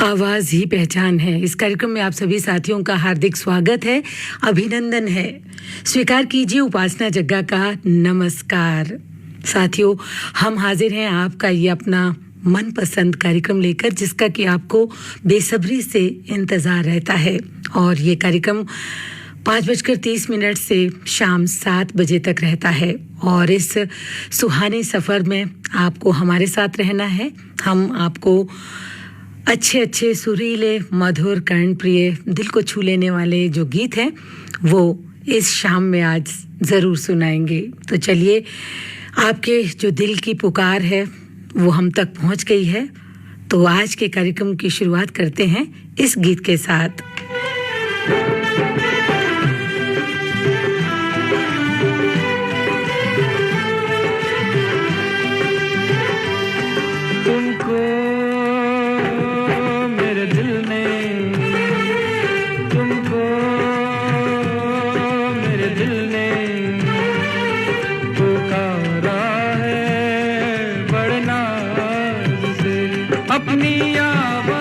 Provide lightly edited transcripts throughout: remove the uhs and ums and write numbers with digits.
आवाज ही पहचान है। इस कार्यक्रम में आप सभी साथियों का हार्दिक स्वागत है, अभिनंदन है। स्वीकार कीजिए उपासना जग्गा का नमस्कार। साथियों, हम हाजिर हैं आपका ये अपना मनपसंद कार्यक्रम लेकर, जिसका कि आपको बेसब्री से इंतजार रहता है। और ये कार्यक्रम 5:30 से शाम 7 बजे तक रहता है। और इस सुहाने सफ़र में आपको हमारे साथ रहना है। हम आपको अच्छे सुरीले, मधुर, कर्णप्रिय, दिल को छू लेने वाले जो गीत हैं वो इस शाम में आज ज़रूर सुनाएंगे। तो चलिए, आपके जो दिल की पुकार है वो हम तक पहुंच गई है। तो आज के कार्यक्रम की शुरुआत करते हैं इस गीत के साथ। अपनी आवाज़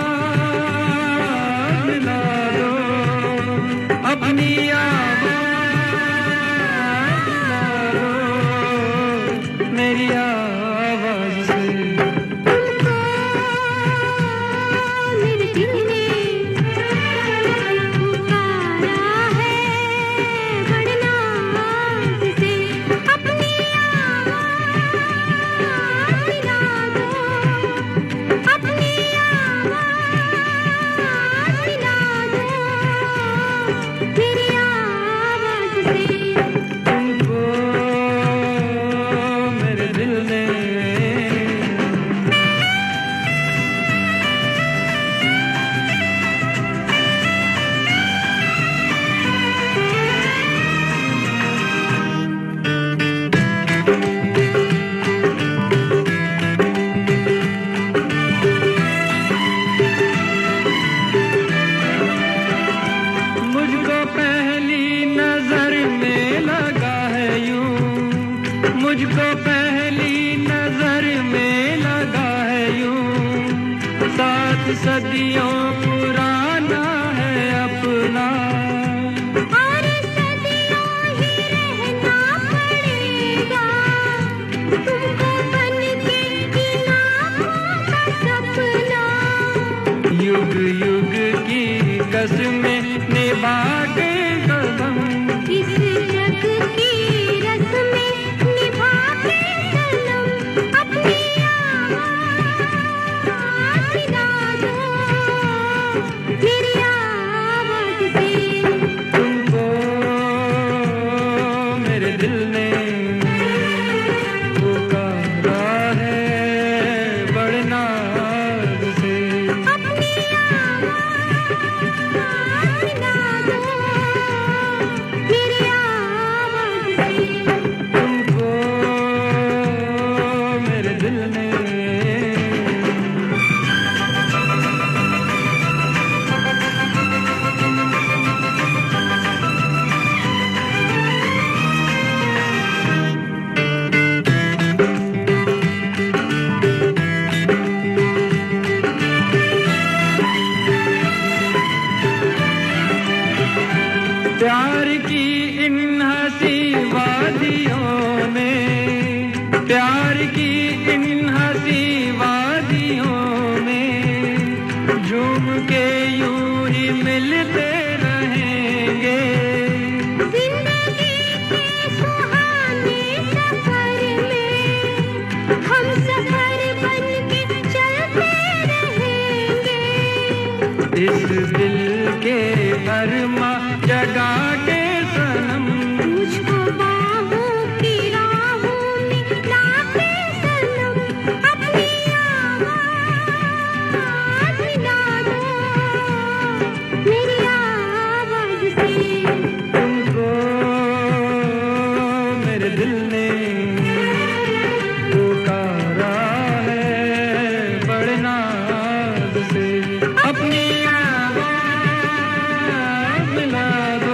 मिला दो।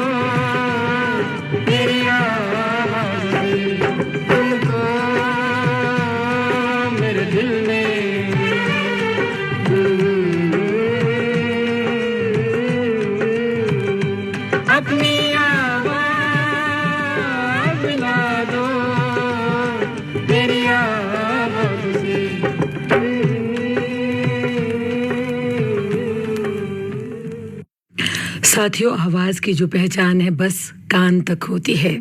साथियों, आवाज की जो पहचान है बस कान तक होती है,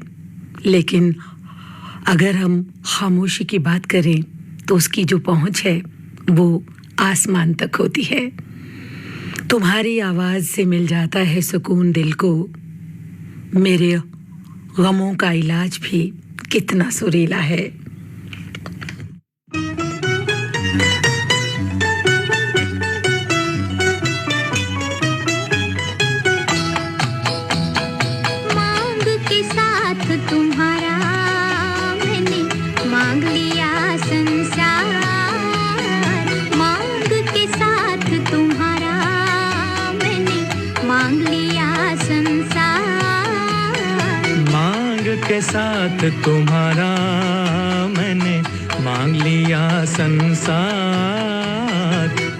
लेकिन अगर हम खामोशी की बात करें तो उसकी जो पहुंच है वो आसमान तक होती है। तुम्हारी आवाज से मिल जाता है सुकून दिल को, मेरे गमों का इलाज भी कितना सुरीला है। के साथ तुम्हारा मैंने मांग लिया संसार,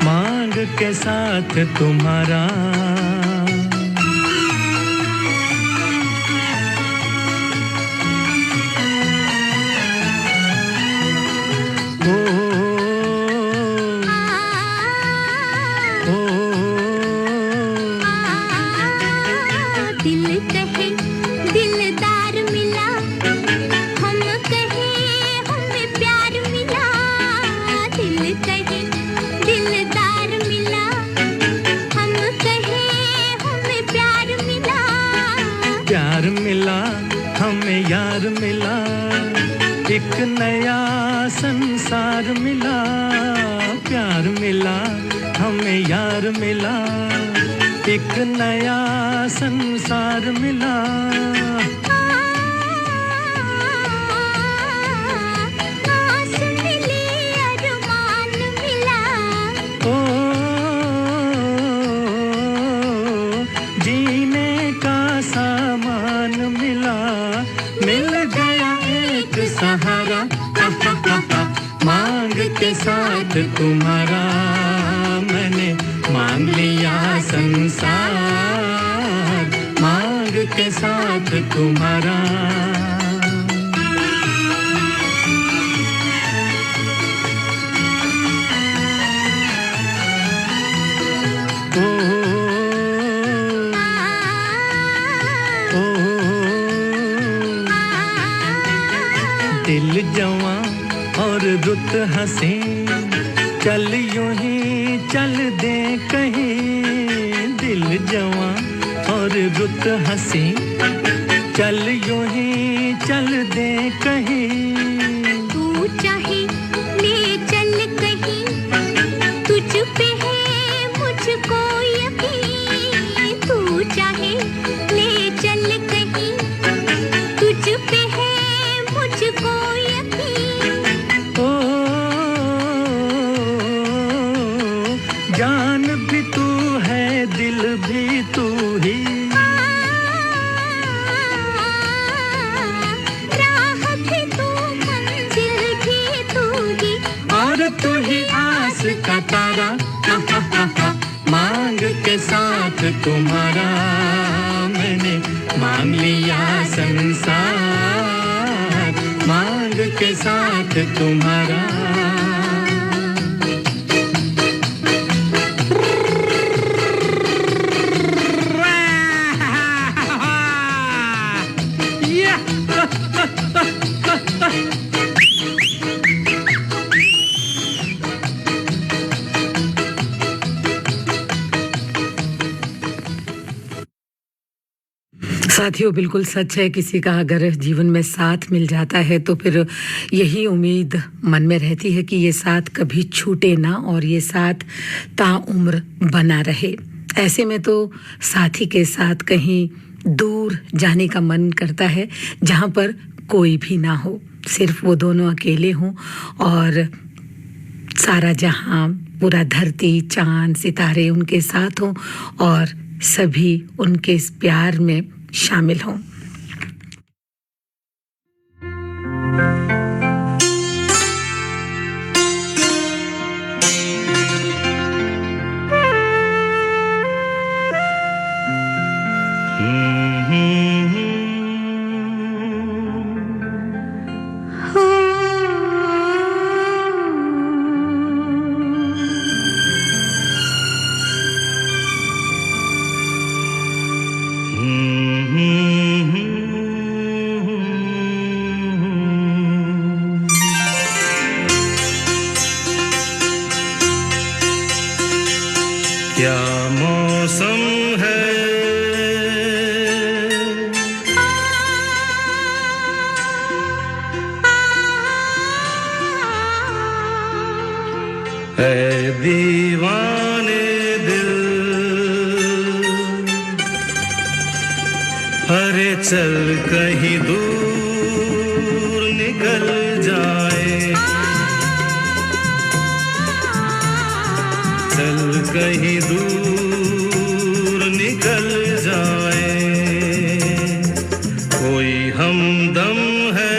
मांग के साथ तुम्हारा। एक नया संसार मिला, प्यार मिला, हमें यार मिला, एक नया संसार मिला। आस मिली, अरमान मिला, ओ जीने का सामान मिला, मिल गया एक सहारा। मांग के साथ तुम्हारा मैंने मांग लिया संसार, मांग के साथ तुम्हारा। दिल जवां और रुत हंसी, चल यूं ही चल दे कहीं। दिल जवां और रुत हंसी, चल यूं ही चल दे कहीं। तू चाहे ले चल कहीं, तुझ पे है मुझको यकीन। तू चाहे ले चल कहीं, तुझ पे है मुझको यकीन। ओ जान भी तू है, दिल भी तू ही, राह भी तू, मंजिल भी तू ही, और तू ही आस का तारा। मांग के साथ तुम्हारा मैंने मांग लिया संसार, मांग के साथ तुम्हारा। साथियों, बिल्कुल सच है, किसी का अगर जीवन में साथ मिल जाता है तो फिर यही उम्मीद मन में रहती है कि ये साथ कभी छूटे ना और ये साथ ताउम्र बना रहे। ऐसे में तो साथी के साथ कहीं दूर जाने का मन करता है, जहाँ पर कोई भी ना हो, सिर्फ वो दोनों अकेले हों और सारा जहां, पूरा धरती, चांद, सितारे उनके साथ हों और सभी उनके इस प्यार में शामिल हों। क्या मौसम है दीवाने दिल, अरे चल कहीं दूर निकल जाए, चल कहीं दूर निकल जाए, कोई हमदम है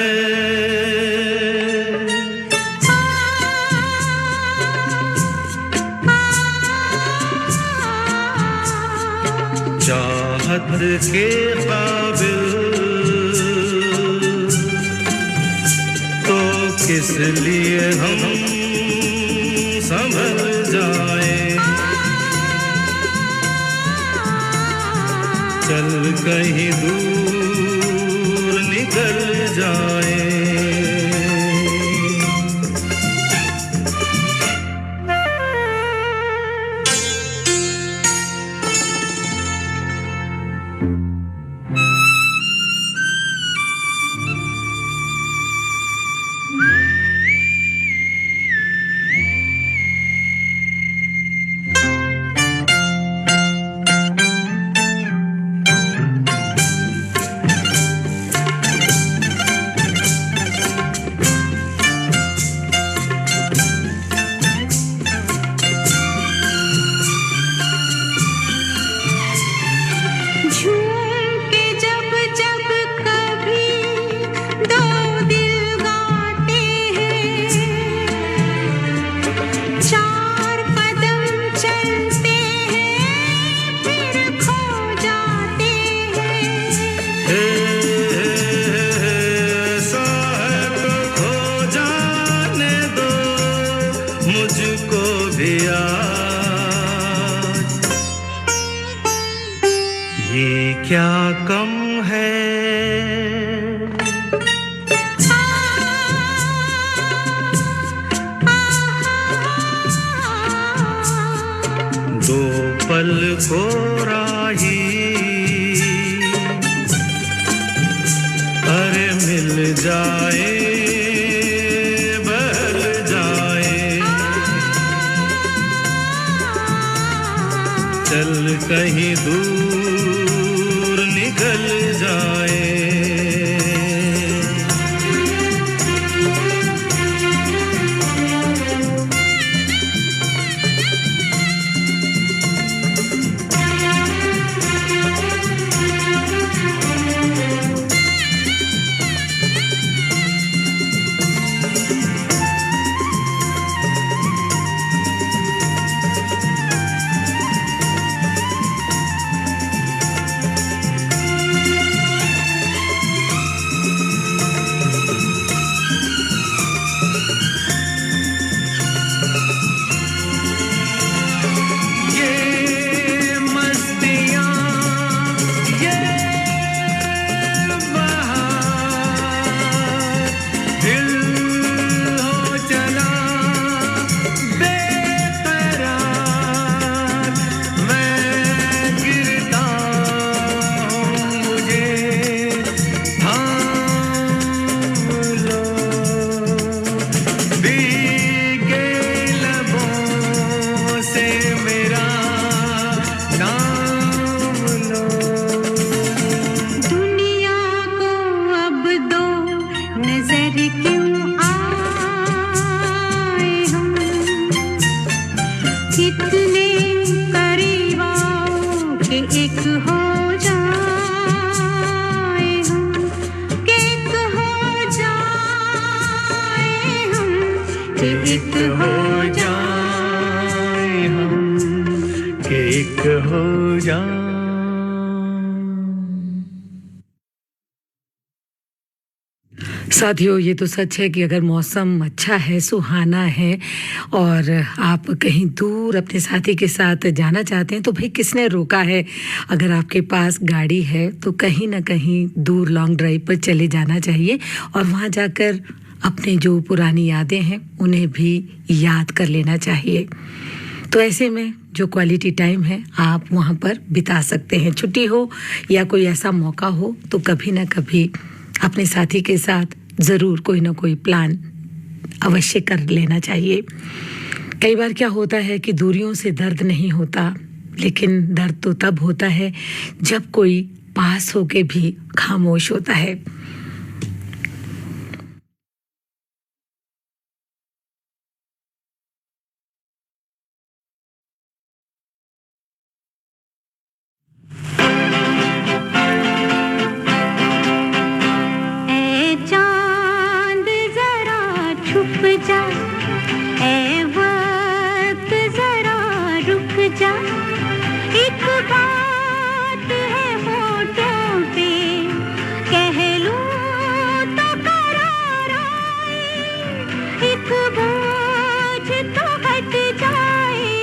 चाहत के काबिल, तो किस लिए हम संभल जाए, चल कहीं दूर निकल जाए। मुझको भी आज ये क्या कम है, दो पल को राही अरे मिल जाए बहल जाए, चल कहीं दूर निकल जाए। एक हो जाए हम, एक हो जाए। साथियों, ये तो सच है कि अगर मौसम अच्छा है, सुहाना है और आप कहीं दूर अपने साथी के साथ जाना चाहते हैं तो भाई किसने रोका है। अगर आपके पास गाड़ी है तो कहीं ना कहीं दूर लॉन्ग ड्राइव पर चले जाना चाहिए और वहाँ जाकर अपने जो पुरानी यादें हैं उन्हें भी याद कर लेना चाहिए। तो ऐसे में जो क्वालिटी टाइम है आप वहाँ पर बिता सकते हैं। छुट्टी हो या कोई ऐसा मौका हो तो कभी ना कभी अपने साथी के साथ ज़रूर कोई ना कोई प्लान अवश्य कर लेना चाहिए। कई बार क्या होता है कि दूरियों से दर्द नहीं होता, लेकिन दर्द तो तब होता है जब कोई पास होके भी खामोश होता है। ए चांद जरा छुप जा, ए वक्त जरा रुक जा, एक बात है होठों पे कह लूं तो करार आए, एक बोझ तो हट जाए।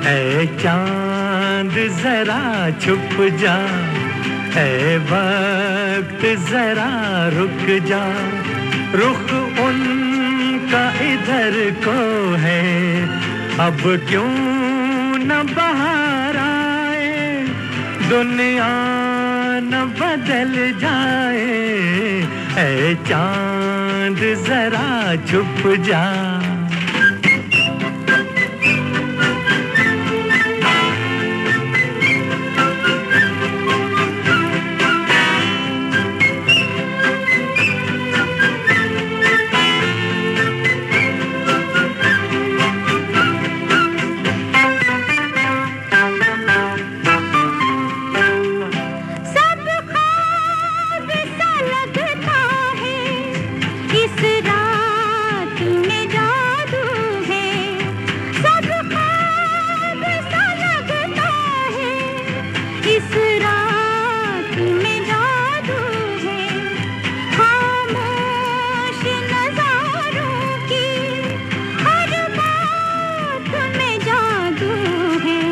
ऐ चांद जरा छुप जा, ऐ वक्त जरा रुक जा, रुख उनका इधर को है, अब क्यों न बाहर आए, दुनिया न बदल जाए। ऐ चांद जरा छुप जा। सब ख्वाब सा लगता है, इस रात में जादू है। सब ख्वाब सा लगता है, इस रात में जादू है। खामोश नज़ारों की हर बात में जादू है।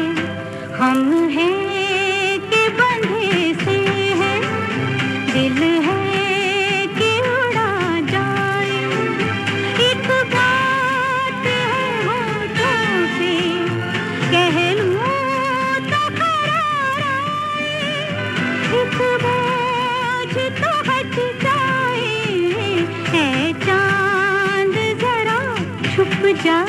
हम हैं कि बंधे से है, दिल है कि उड़ा जाए, एक बात है होठों पे कह लूं तो करार आए, एक बोझ तो हट जाए। ऐ चांद जरा छुप जा।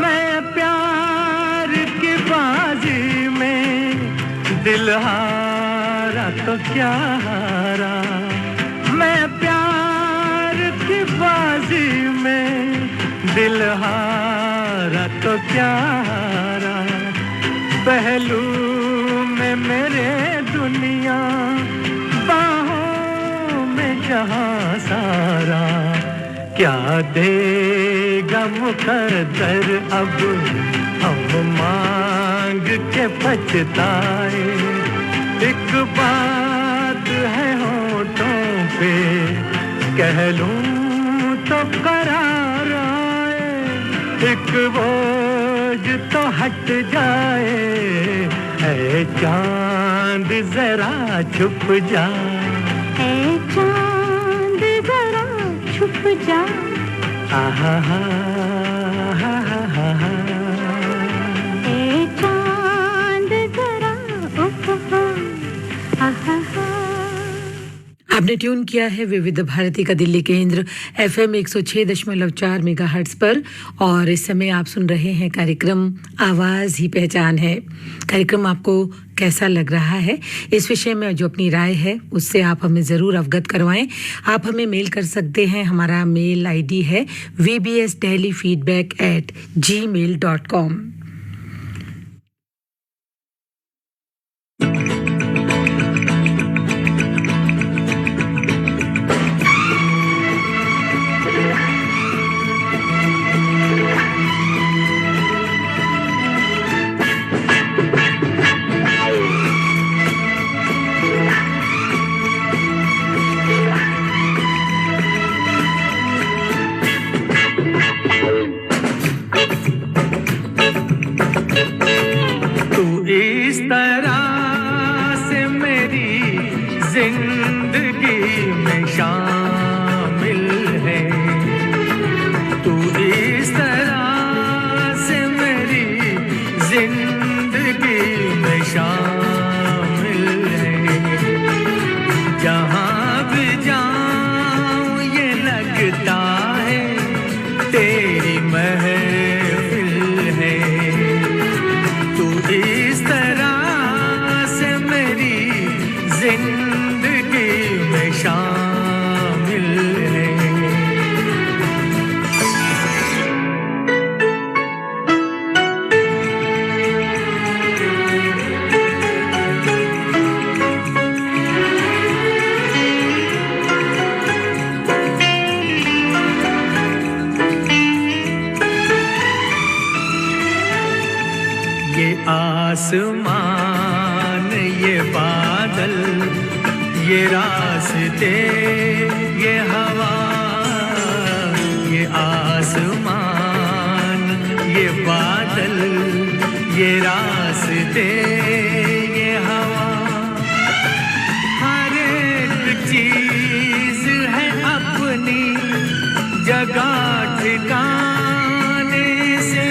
मैं प्यार की बाजी में दिल हारा तो क्या हारा, मैं प्यार की बाजी में दिल हारा तो क्या हारा, पहलू में मेरे दुनिया, बाहों में जहां सारा, क्या देगा मुकद्दर अब हम मांग के पछताए, एक बात है होठों पे कह लूं तो करार आए, एक बोझ तो हट जाए। ऐ चांद जरा छुप जा। ऐ चांद जरा छुप जा। आहा हा हा हा हा हा। ऐ चांद जरा ओहो आहा हा। आपने ट्यून किया है विविध भारती का दिल्ली केंद्र FM 106.4 मेगाहर्ट्ज पर, और इस समय आप सुन रहे हैं कार्यक्रम आवाज़ ही पहचान है। कार्यक्रम आपको कैसा लग रहा है, इस विषय में जो अपनी राय है उससे आप हमें ज़रूर अवगत करवाएं। आप हमें मेल कर सकते हैं, हमारा मेल ID है vbsdelhifeedback@gmail.com। जिंदगी में शामिल है। तू इस तरह से मेरी जिंदगी में शामिल है। जहाँ भी जाऊँ ये लगता है तेरी महफिल है। तू इस तरह से मेरी जिंदगी में शामिल है। ये आसमान ये बादल ये रास्ते ये हवा, ये आसमान ये बादल ये रास्ते ये हवा, हर एक चीज है अपनी जगह ठिकाने से।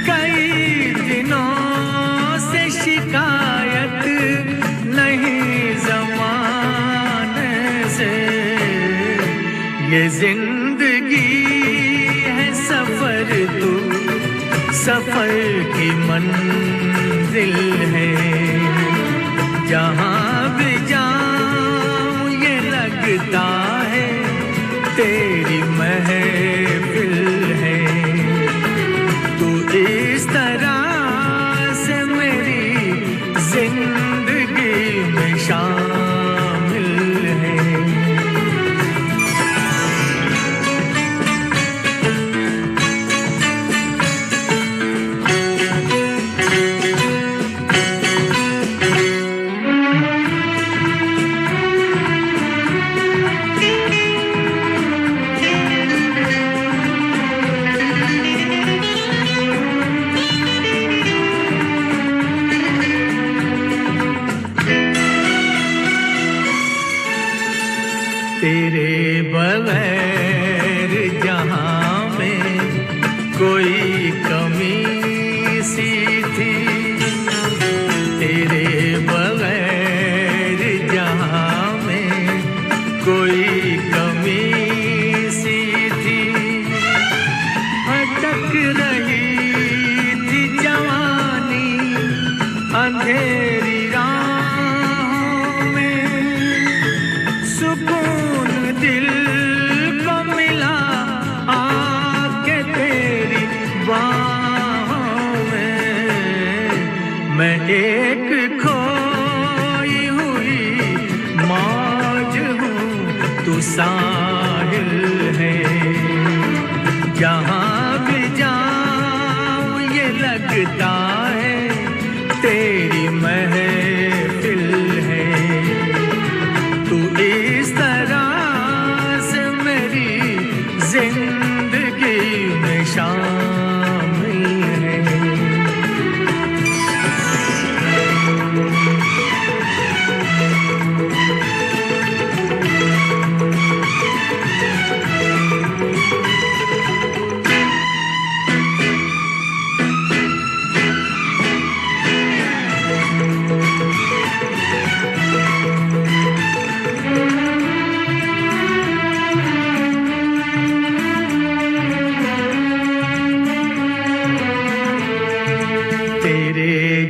कई दिनों से शिकायत नहीं ज़माने से। ये जिंदगी है सफर, तू सफर की मंजिल है। जहाँ भी जाऊँ ये लगता है तेरी महफिल है। तू इस तरह से मेरी जिंदगी में शामिल है। तेरे बगैर जहाँ में कोई कमी सी थी। तेरे बगैर जहाँ में कोई कमी सी थी। भटक रही थी जवानी अंधेरी राहों में। सुकून दिल को मिला आके तेरी बाहों में। मैं एक खोई हुई मौज हूँ, तू साहिल है। जहाँ भी जाऊँ ये लगता है तेरी महफिल है। तू इस तरह से मेरी जिंदगी में शामिल है।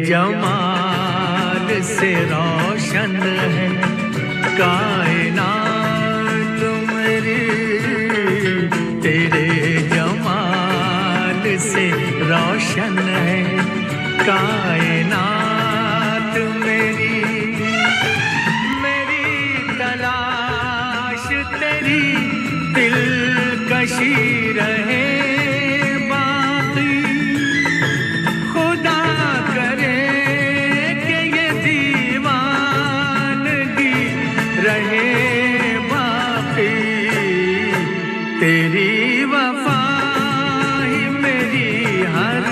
जमाल से रोशन है कायनात मेरी। तेरे जमाल से रोशन है कायनात मेरी। मेरी तलाश तेरी दिलकशी रहे बाकी। खुदा करे रहे बाकी। तेरी वफा ही मेरी हर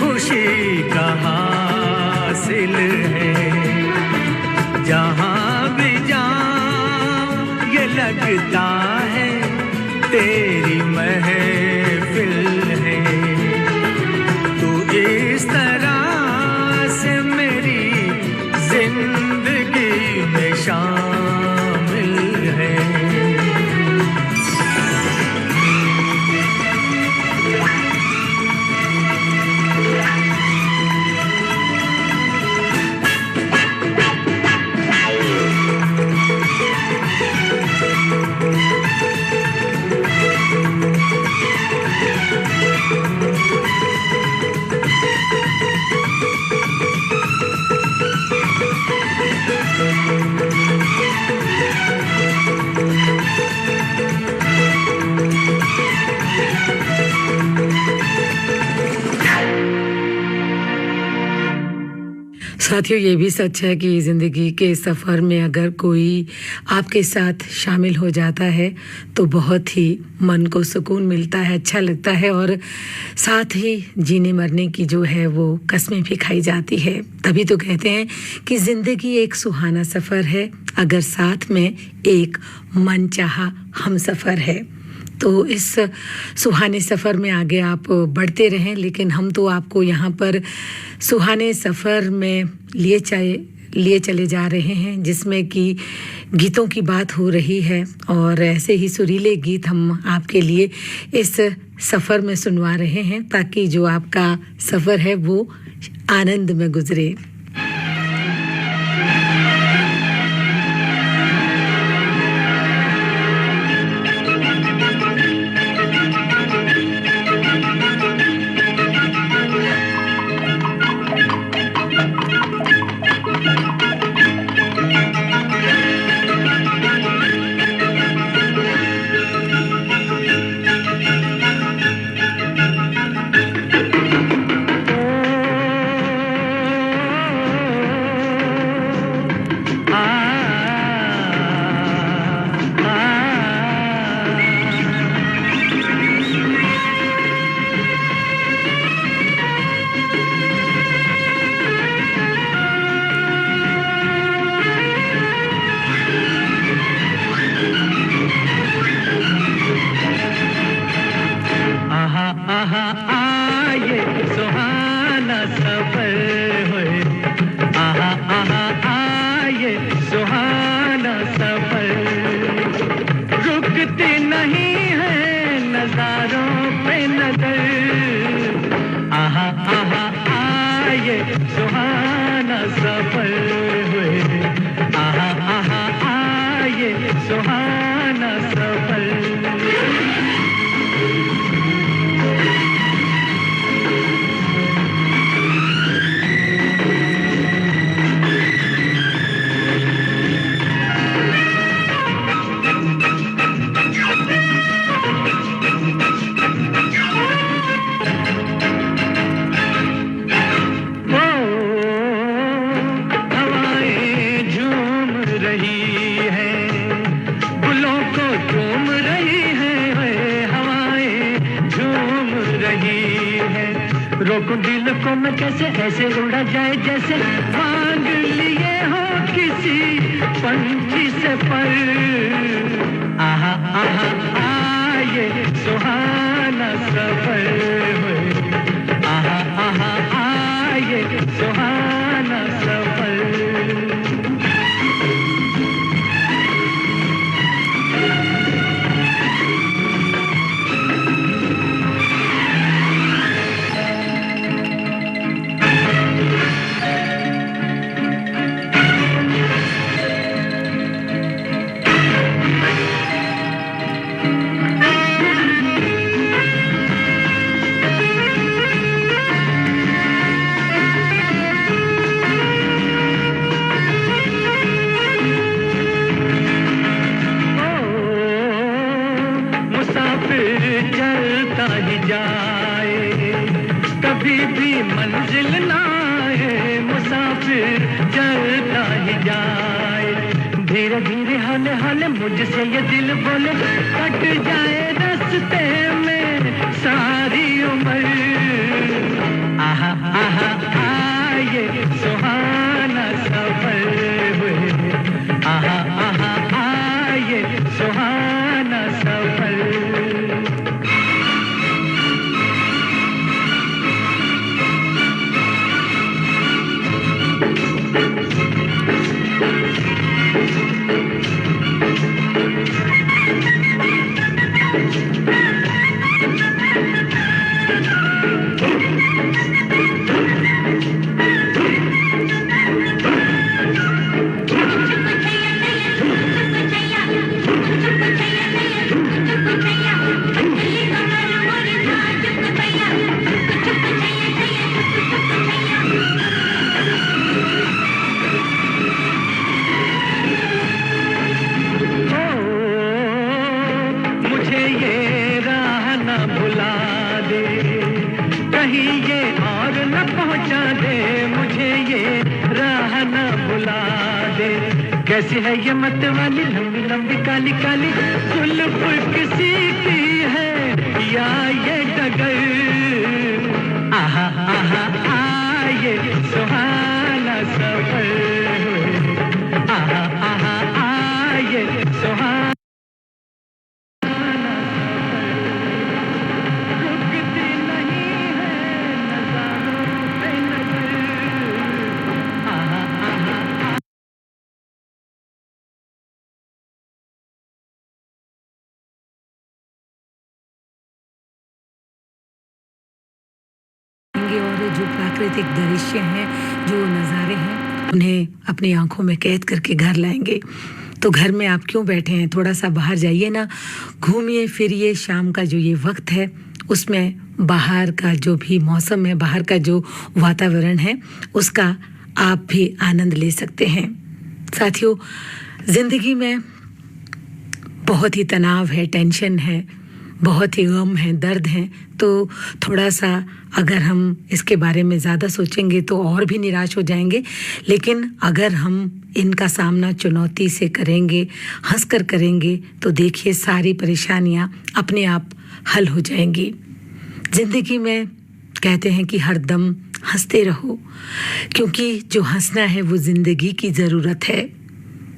खुशी का हासिल है। जहाँ लगता है तेरी महफिल है। तू इस तरह से मेरी जिंदगी में शामिल है। साथियों, ये भी सच है कि ज़िंदगी के सफ़र में अगर कोई आपके साथ शामिल हो जाता है तो बहुत ही मन को सुकून मिलता है, अच्छा लगता है और साथ ही जीने मरने की जो है वो कस्में भी खाई जाती है। तभी तो कहते हैं कि ज़िंदगी एक सुहाना सफ़र है अगर साथ में एक मनचाहा हमसफ़र है। तो इस सुहाने सफ़र में आगे आप बढ़ते रहें, लेकिन हम तो आपको यहाँ पर सुहाने सफ़र में लिए चले जा रहे हैं जिसमें कि गीतों की बात हो रही है और ऐसे ही सुरीले गीत हम आपके लिए इस सफ़र में सुनवा रहे हैं ताकि जो आपका सफ़र है वो आनंद में गुजरे। सुहाना बुला दे। कैसी है ये मत वाली लंबी लंबी काली काली जुल्फ किसी की है या ये डगर। आहा आहा आए सुहाना सफर। आहा आहा आए सुहाना और जो प्राकृतिक दृश्य हैं, जो नज़ारे हैं, उन्हें अपनी आंखों में कैद करके घर लाएंगे। तो घर में आप क्यों बैठे हैं? थोड़ा सा बाहर जाइए ना, घूमिए फिरिए। शाम का जो ये वक्त है उसमें बाहर का जो भी मौसम है, बाहर का जो वातावरण है, उसका आप भी आनंद ले सकते हैं। साथियों, ज़िंदगी में बहुत ही तनाव है, टेंशन है, बहुत ही गम है, दर्द है। तो थोड़ा सा अगर हम इसके बारे में ज़्यादा सोचेंगे तो और भी निराश हो जाएंगे। लेकिन अगर हम इनका सामना चुनौती से करेंगे, हंस कर करेंगे, तो देखिए सारी परेशानियां अपने आप हल हो जाएंगी। ज़िंदगी में कहते हैं कि हर दम हंसते रहो, क्योंकि जो हंसना है वो ज़िंदगी की ज़रूरत है।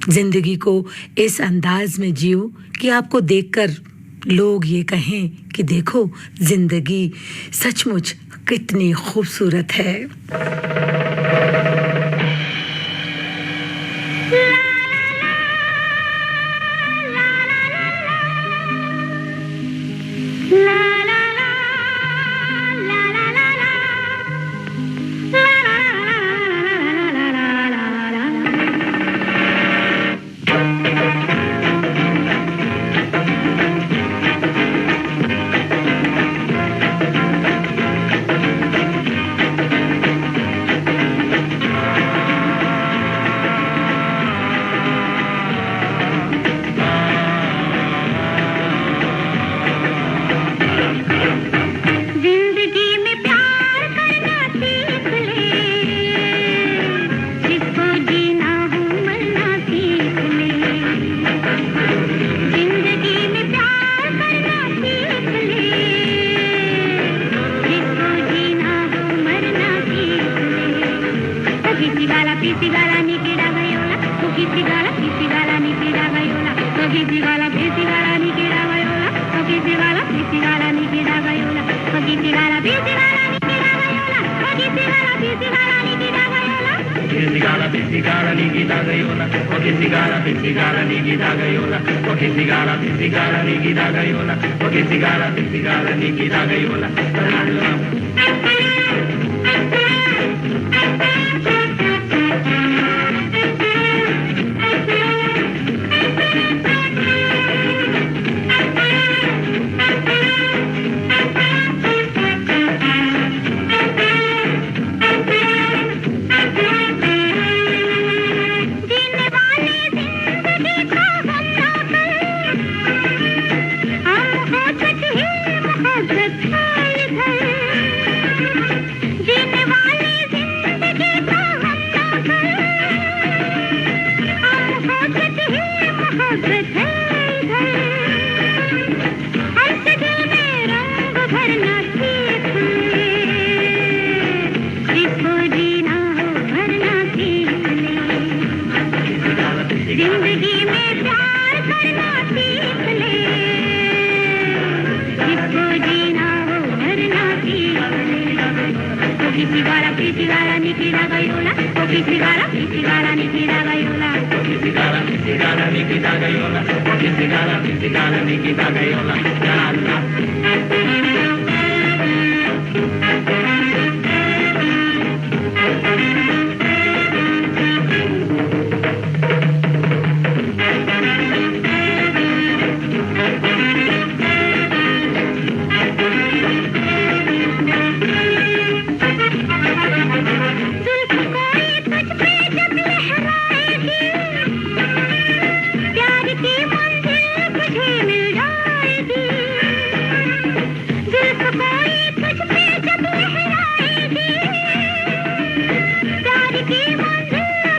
ज़िंदगी को इस अंदाज में जियो कि आपको देखकर लोग ये कहें कि देखो जिंदगी सचमुच कितनी खूबसूरत है।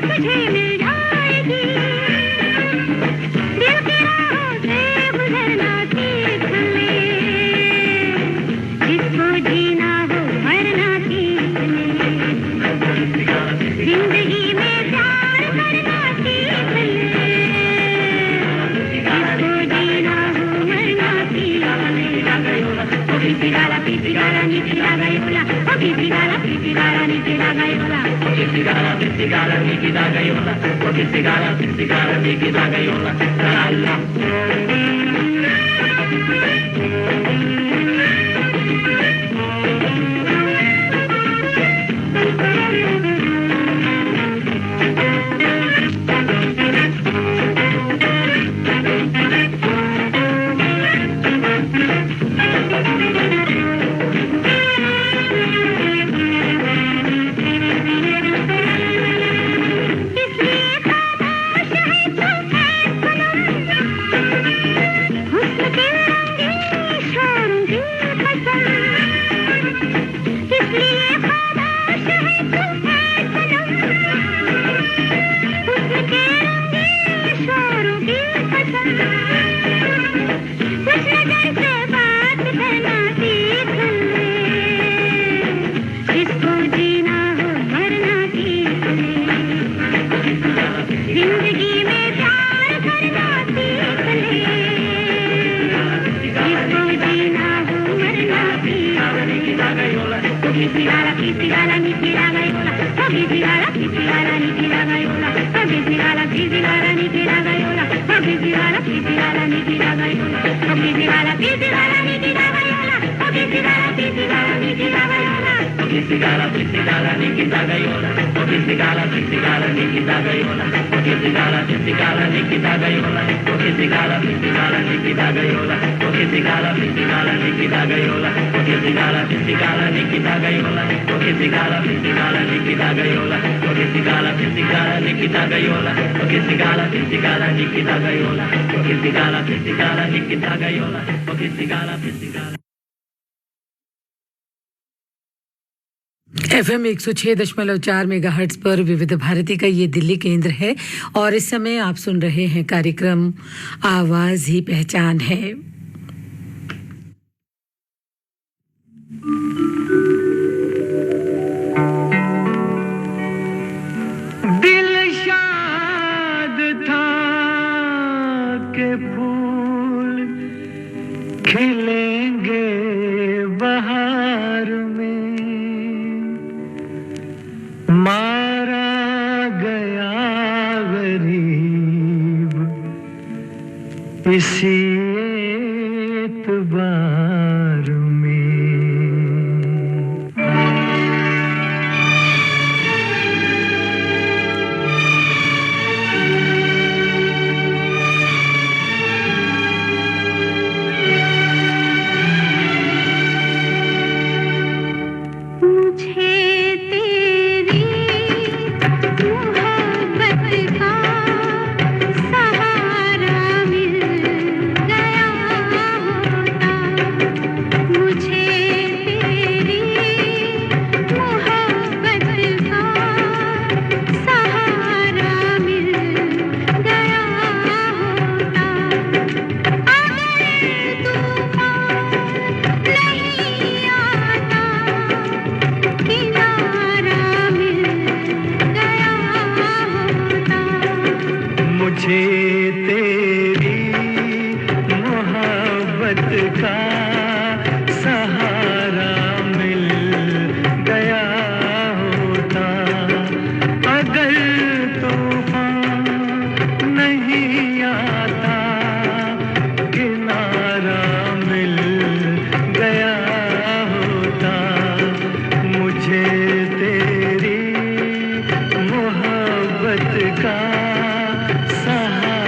मुझे sigara ni kitaga yola oke sigara ni kitaga yola la la FM 106.4 megahertz पर विविध भारती का ये दिल्ली केंद्र है और इस समय आप सुन रहे हैं कार्यक्रम आवाज ही पहचान है। दिल शाद था के फूल खिलेंगे बहार में मारा गया गरीब इसी एतबार में। का सहारा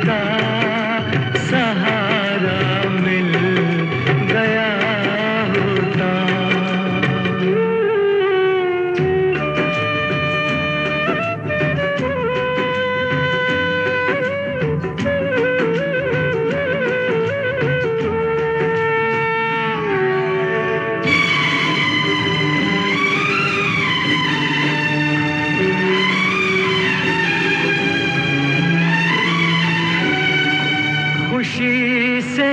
का सहारा मिल गया होता। खुशी से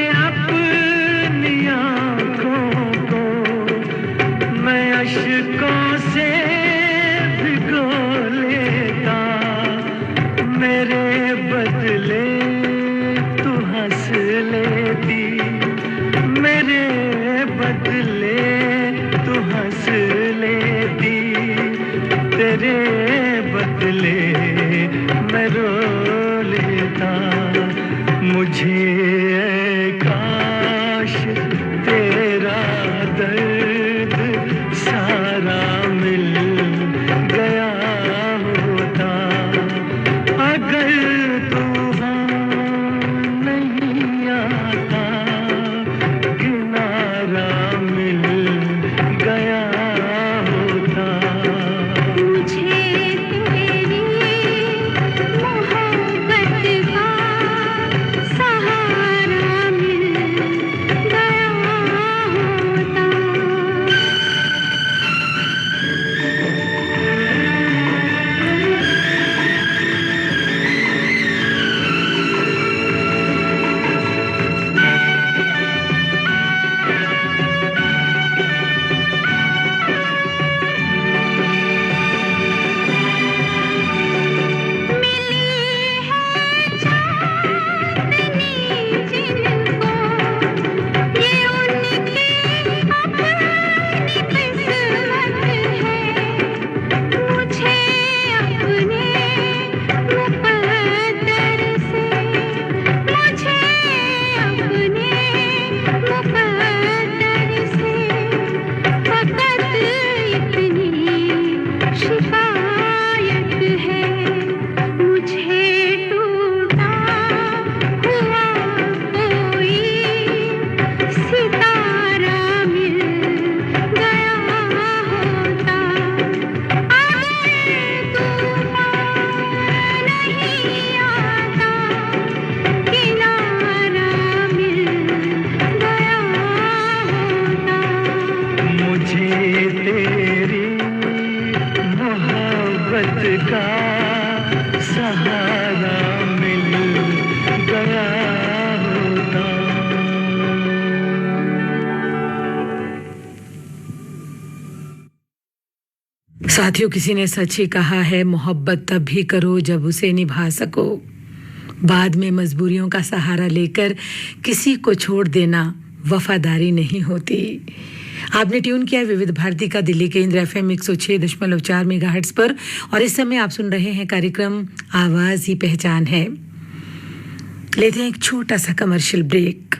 अपनी आँखों को मैं अश्कों से भिगो लेता, मेरे बदले तू हंस लेती, मेरे बदले तू हंस लेती, तेरे बदले मैं रो लेता। मुझे ऐ काश तेरा दर्द सारा मिल गया होता। अगर तूफान नहीं आता, किनारा मिल गया होता। मुझे तेरी मोहब्बत का सहारा मिल गया होता। शिकायत है मुझे टूटा हुआ कोई सितारा मिल गया होता। अगर तूफान नहीं आता, किनारा मिल गया होता। मुझे तेरी मोहब्बत का सहारा मिल गया होता। साथियों, किसी ने सच ही कहा है, मोहब्बत तब भी करो जब उसे निभा सको। बाद में मजबूरियों का सहारा लेकर किसी को छोड़ देना वफादारी नहीं होती। आपने ट्यून किया विविध भारती का दिल्ली केंद्र एफएम 106.4 मेगाहर्ट्ज पर और इस समय आप सुन रहे हैं कार्यक्रम आवाज ही पहचान है। लेते हैं एक छोटा सा कमर्शियल ब्रेक।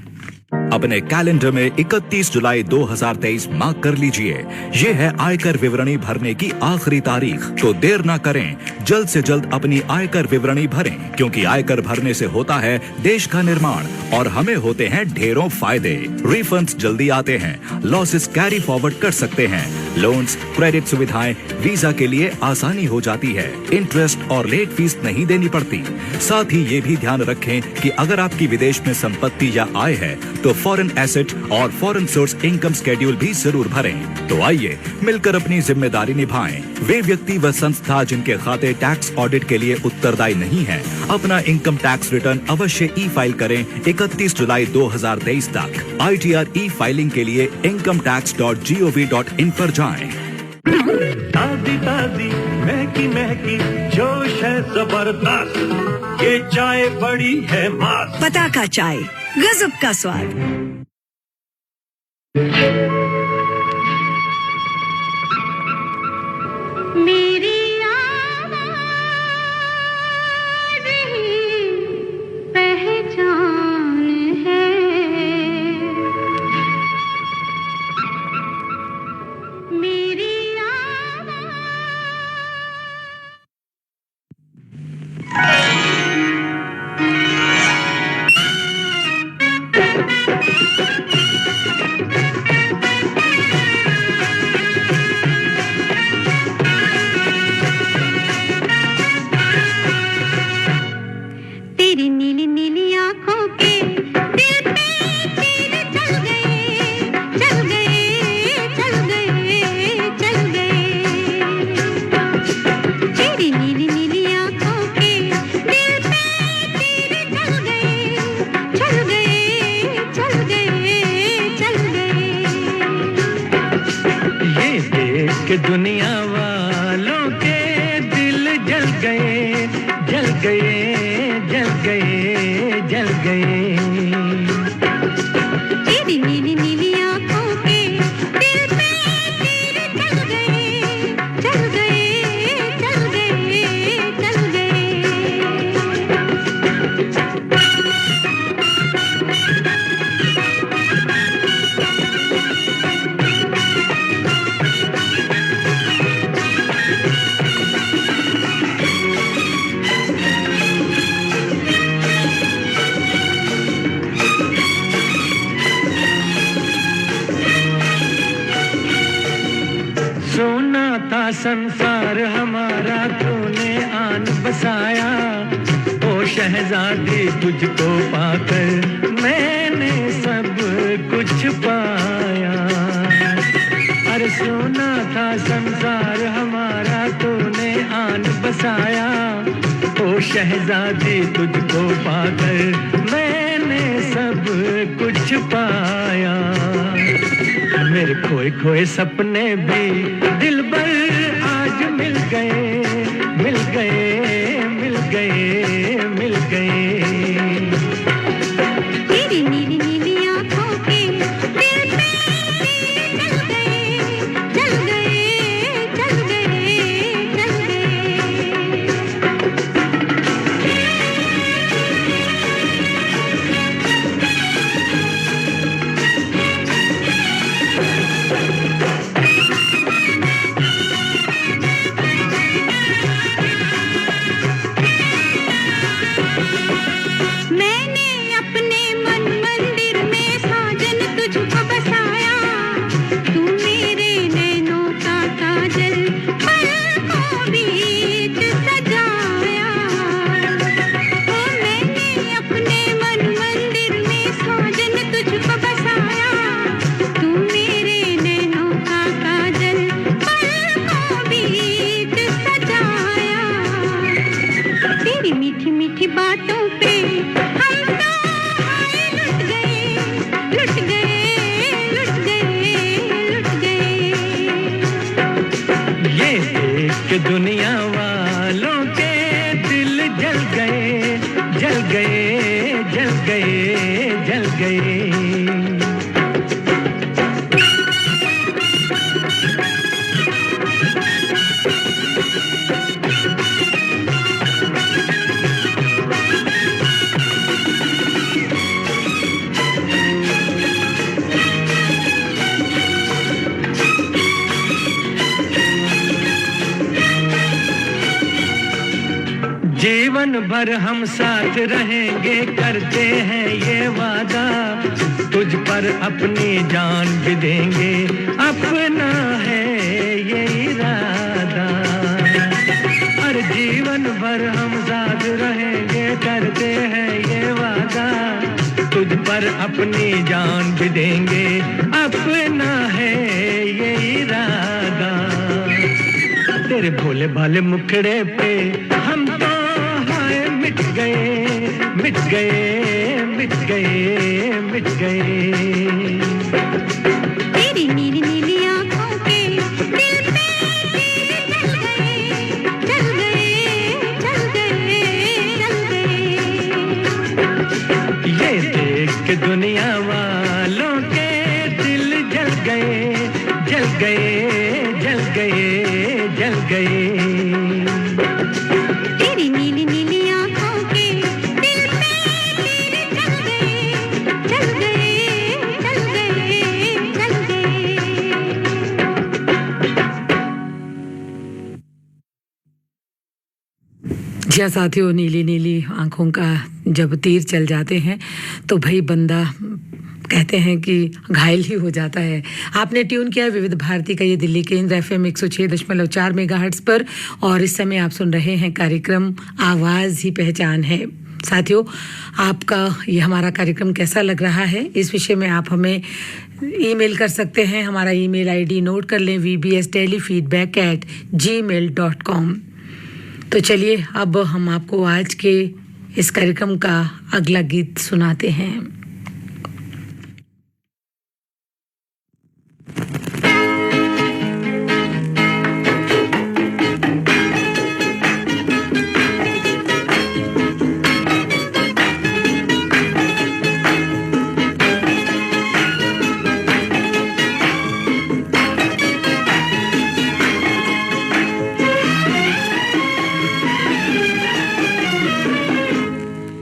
अपने कैलेंडर में 31 जुलाई 2023 मार्क कर लीजिए। ये है आयकर विवरणी भरने की आखिरी तारीख, तो देर ना करें, जल्द से जल्द अपनी आयकर विवरणी भरें, क्योंकि आयकर भरने से होता है देश का निर्माण और हमें होते हैं ढेरों फायदे। रिफंड्स जल्दी आते हैं, लॉसेस कैरी फॉरवर्ड कर सकते हैं, लोन्स, क्रेडिट सुविधाएं, वीजा के लिए आसानी हो जाती है, इंटरेस्ट और लेट फीस नहीं देनी पड़ती। साथ ही ये भी ध्यान रखें कि अगर आपकी विदेश में संपत्ति या आय है तो फॉरेन एसेट और फॉरेन सोर्स इनकम शेड्यूल भी जरूर भरें। तो आइए मिलकर अपनी जिम्मेदारी निभाएं। वे व्यक्ति व संस्था जिनके खाते टैक्स ऑडिट के लिए उत्तरदायी नहीं हैं, अपना इनकम टैक्स रिटर्न अवश्य ई फाइल करें 31 जुलाई 2023 तक। ITR ई फाइलिंग के लिए incometax.gov.in पर जाएं। ताजी ताजी महकी महकी जोश है जबरदस्त, ये चाय बड़ी है मस्त। पताका चाय, गजब का स्वाद। मेरी आवाज़ ही पहचान है, मेरी आवाज़ नीली नीली आंखों के दिल पे तीर चल गए, चल गए, चल गए, चल गए। तेरी नीली नीली आंखों के दिल पे तीर चल गए, चल गए, चल गए, चल गए। ये देख के दुनिया वालों के दिल जल गए, जल गए, जल गए, जल गए। तेरी नीली नीली आंखों के दिल पे तीर चल गए, चल गए, चल गए, चल गए। सोना था संसार हमारा, तूने आन बसाया। ओ शहजादी तुझको पाकर मैंने सब कुछ पाया। अरे सोना था संसार हमारा, तूने आन बसाया। ओ शहजादी तुझको पाकर मैंने सब कुछ पाया। मेरे खोए खोए सपने भी दिलबर आज मिल गए, मिल गए, मिल गए, मिल गए। तेरी नीली नीली आंखों के दिल पे तीर चल गए, चल गए, चल गए, चल गए। मैंने अपने मन मंदिर में साजन तुझको बसाया। तू मेरे नैनों का काजल पलकों बीच सजाया। ओ मैंने अपने मन मंदिर में साजन तुझको बसाया। तू मेरे नैनों का काजल पलकों बीच सजाया। तेरी मीठी मीठी बातों पे हम तो हाय लुट गए, लुट गए, लुट गए, लुट गए। ये देख के दुनिया वालों के दिल जल गए, जल गए, जल गए, जल गए। जीवन भर हम साथ रहेंगे, करते हैं ये वादा। तुझ पर अपनी जान भी देंगे, अपना है ये इरादा। हर जीवन भर हम साथ रहेंगे, करते हैं ये वादा। तुझ पर अपनी जान भी देंगे, अपना है ये इरादा। तेरे भोले भाले मुखड़े पे हम तो हाय मिट गए, मिट गए, मिट गए, मिट गए। तेरी नीली नीली आंखों के दिल पे तीर चल गए, चल गए, चल गए, चल गए। ये देख के दुनिया वालों के दिल जल गए, जल गए, जल गए, जल गए। तेरी नीली नीली आंखों के दिल पे तीर चल गए, चल गए, चल गए, चल गए। जी साथियों, नीली नीली आंखों का जब तीर चल जाते हैं तो भाई बंदा कहते हैं कि घायल ही हो जाता है। आपने ट्यून किया विविध भारती का ये दिल्ली केंद्र FM 106.4 मेगाहर्ट्ज पर, और इस समय आप सुन रहे हैं कार्यक्रम आवाज़ ही पहचान है। साथियों, आपका ये हमारा कार्यक्रम कैसा लग रहा है, इस विषय में आप हमें ईमेल कर सकते हैं। हमारा ईमेल आईडी नोट कर लें, vbsdelifeedback@gmail.com। तो चलिए अब हम आपको आज के इस कार्यक्रम का अगला गीत सुनाते हैं।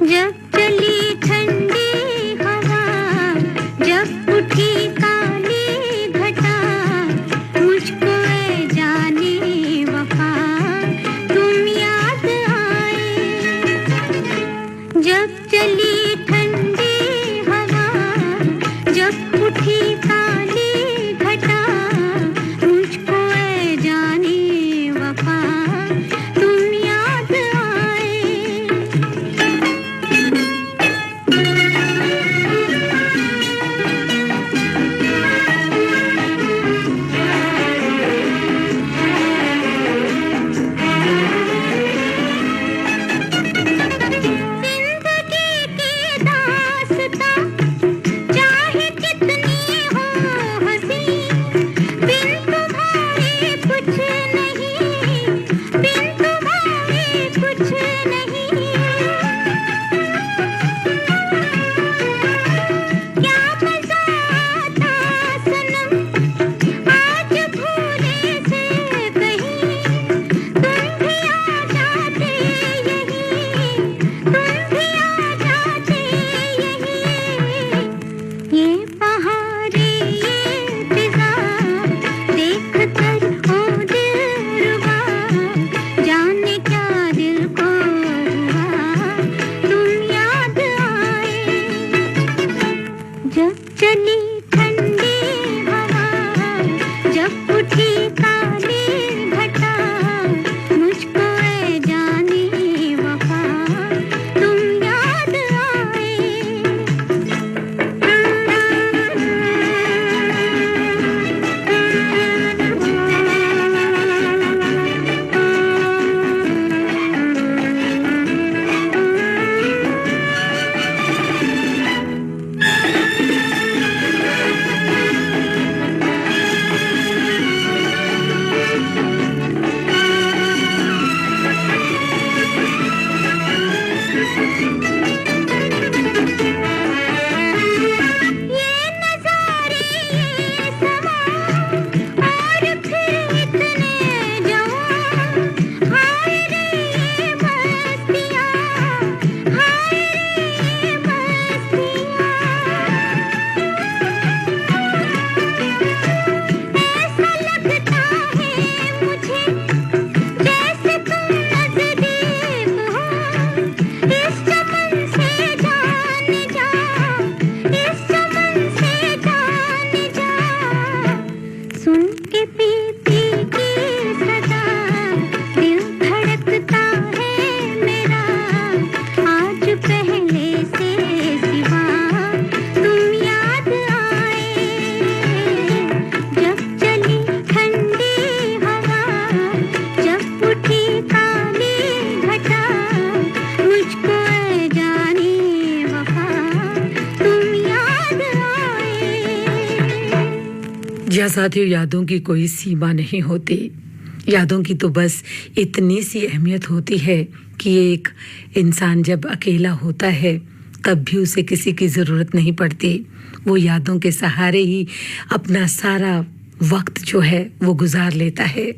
जब चली ठंडी हवा, जब उठी काली घटा, मुझको ऐ जाने वफा तुम याद आए। जब चली ठंडी हवा, जब उठी काली घटा, मुझको ऐ जाने वफा तुम याद आए। जिंदगी की दास्तां चाहे कितनी हो हंसी, बिन तुम्हारे कुछ नहीं, बिन तुम्हारे कुछ नहीं। क्या मजा आता सनम आज भूले से कहीं, तुम भी आ जाते यहीं, तुम भी आ जाते यहीं। ये पहाड़े ये फिजा देख कर हो दिलरुबा, जाने क्या दिल को हुआ तुम याद आए। जब चली ठंडी हवा, जब उठी काली घटा, मुझको ऐ जाने वफा तुम याद आए। ये नजारे ये समा और फिर इतने जवां, हाय रे ये मस्तियाँ, हाय रे ये मस्तियाँ। ऐसा लगता है मुझे जैसे तुम नजदीक हो, इस चमन से जाने जा, इस चमन से जाने जा। सुन के पीती की सदा दिल धड़कता है मेरा, आज पहले से सिवा तुम याद आए। जब चली ठंडी हवा, जब उठी काली घटा, मुझको ऐ जाने वफा तुम याद आए। जी हाँ साथियों, यादों की कोई सीमा नहीं होती। यादों की तो बस इतनी सी अहमियत होती है कि एक इंसान जब अकेला होता है तब भी उसे किसी की ज़रूरत नहीं पड़ती। वो यादों के सहारे ही अपना सारा वक्त जो है वो गुजार लेता है।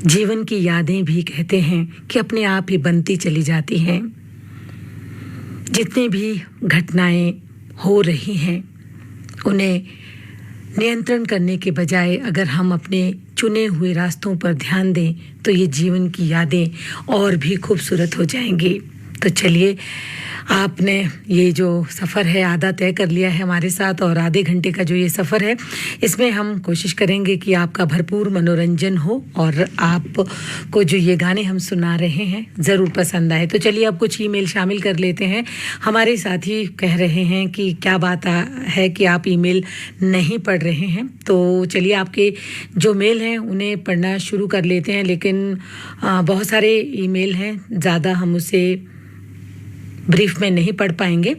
जीवन की यादें भी कहते हैं कि अपने आप ही बनती चली जाती हैं। जितनी भी घटनाएं हो रही हैं उन्हें नियंत्रण करने के बजाय अगर हम अपने चुने हुए रास्तों पर ध्यान दें तो ये जीवन की यादें और भी खूबसूरत हो जाएंगी। तो चलिए आपने ये जो सफ़र है आधा तय कर लिया है हमारे साथ, और आधे घंटे का जो ये सफ़र है इसमें हम कोशिश करेंगे कि आपका भरपूर मनोरंजन हो और आपको जो ये गाने हम सुना रहे हैं ज़रूर पसंद आए। तो चलिए अब कुछ ईमेल शामिल कर लेते हैं। हमारे साथी कह रहे हैं कि क्या बात है कि आप ईमेल नहीं पढ़ रहे हैं, तो चलिए आपके जो मेल हैं उन्हें पढ़ना शुरू कर लेते हैं। लेकिन बहुत सारे ईमेल हैं, ज़्यादा हम उसे ब्रीफ में नहीं पढ़ पाएंगे।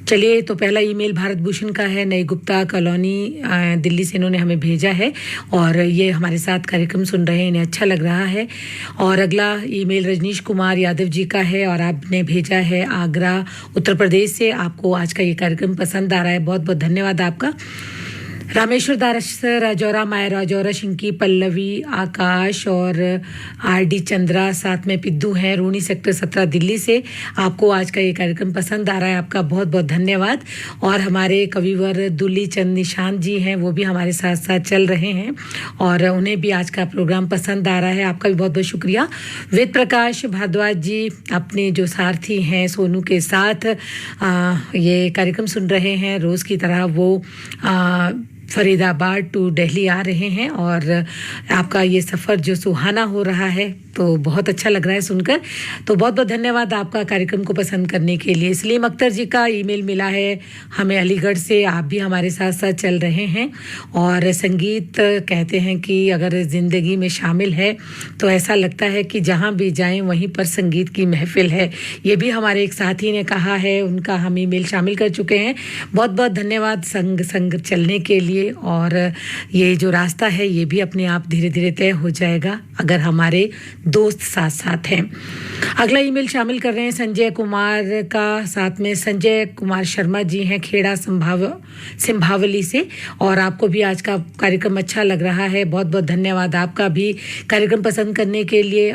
चलिए, तो पहला ईमेल भारत भूषण का है, नई गुप्ता कॉलोनी दिल्ली से इन्होंने हमें भेजा है और ये हमारे साथ कार्यक्रम सुन रहे हैं, इन्हें अच्छा लग रहा है। और अगला ईमेल रजनीश कुमार यादव जी का है और आपने भेजा है आगरा उत्तर प्रदेश से। आपको आज का ये कार्यक्रम पसंद आ रहा है, बहुत बहुत धन्यवाद आपका। रामेश्वर दास राजौरा, माया राजौरा, शिंकी, पल्लवी, आकाश और आरडी चंद्रा, साथ में पिद्दू हैं, रूनी सेक्टर 17 दिल्ली से। आपको आज का ये कार्यक्रम पसंद आ रहा है, आपका बहुत बहुत धन्यवाद। और हमारे कविवर दुली चंद निशांत जी हैं, वो भी हमारे साथ साथ चल रहे हैं और उन्हें भी आज का प्रोग्राम पसंद आ रहा है, आपका भी बहुत बहुत शुक्रिया। वेद प्रकाश भारद्वाज जी अपने जो सारथी हैं सोनू के साथ ये कार्यक्रम सुन रहे हैं रोज़ की तरह। वो फरीदाबाद टू दिल्ली आ रहे हैं और आपका ये सफ़र जो सुहाना हो रहा है तो बहुत अच्छा लग रहा है सुनकर। तो बहुत बहुत धन्यवाद आपका कार्यक्रम को पसंद करने के लिए। सलीम अख्तर जी का ईमेल मिला है हमें अलीगढ़ से, आप भी हमारे साथ साथ चल रहे हैं और संगीत कहते हैं कि अगर ज़िंदगी में शामिल है तो ऐसा लगता है कि जहाँ भी जाएं वहीं पर संगीत की महफिल है। ये भी हमारे एक साथी ने कहा है, उनका हम ईमेल शामिल कर चुके हैं। बहुत बहुत धन्यवाद संग चलने के लिए। और ये जो रास्ता है ये भी अपने आप धीरे धीरे तय हो जाएगा अगर हमारे दोस्त साथ साथ हैं। अगला ईमेल शामिल कर रहे हैं संजय कुमार का, साथ में संजय कुमार शर्मा जी हैं खेड़ा सिंभावली से और आपको भी आज का कार्यक्रम अच्छा लग रहा है, बहुत बहुत धन्यवाद आपका भी कार्यक्रम पसंद करने के लिए।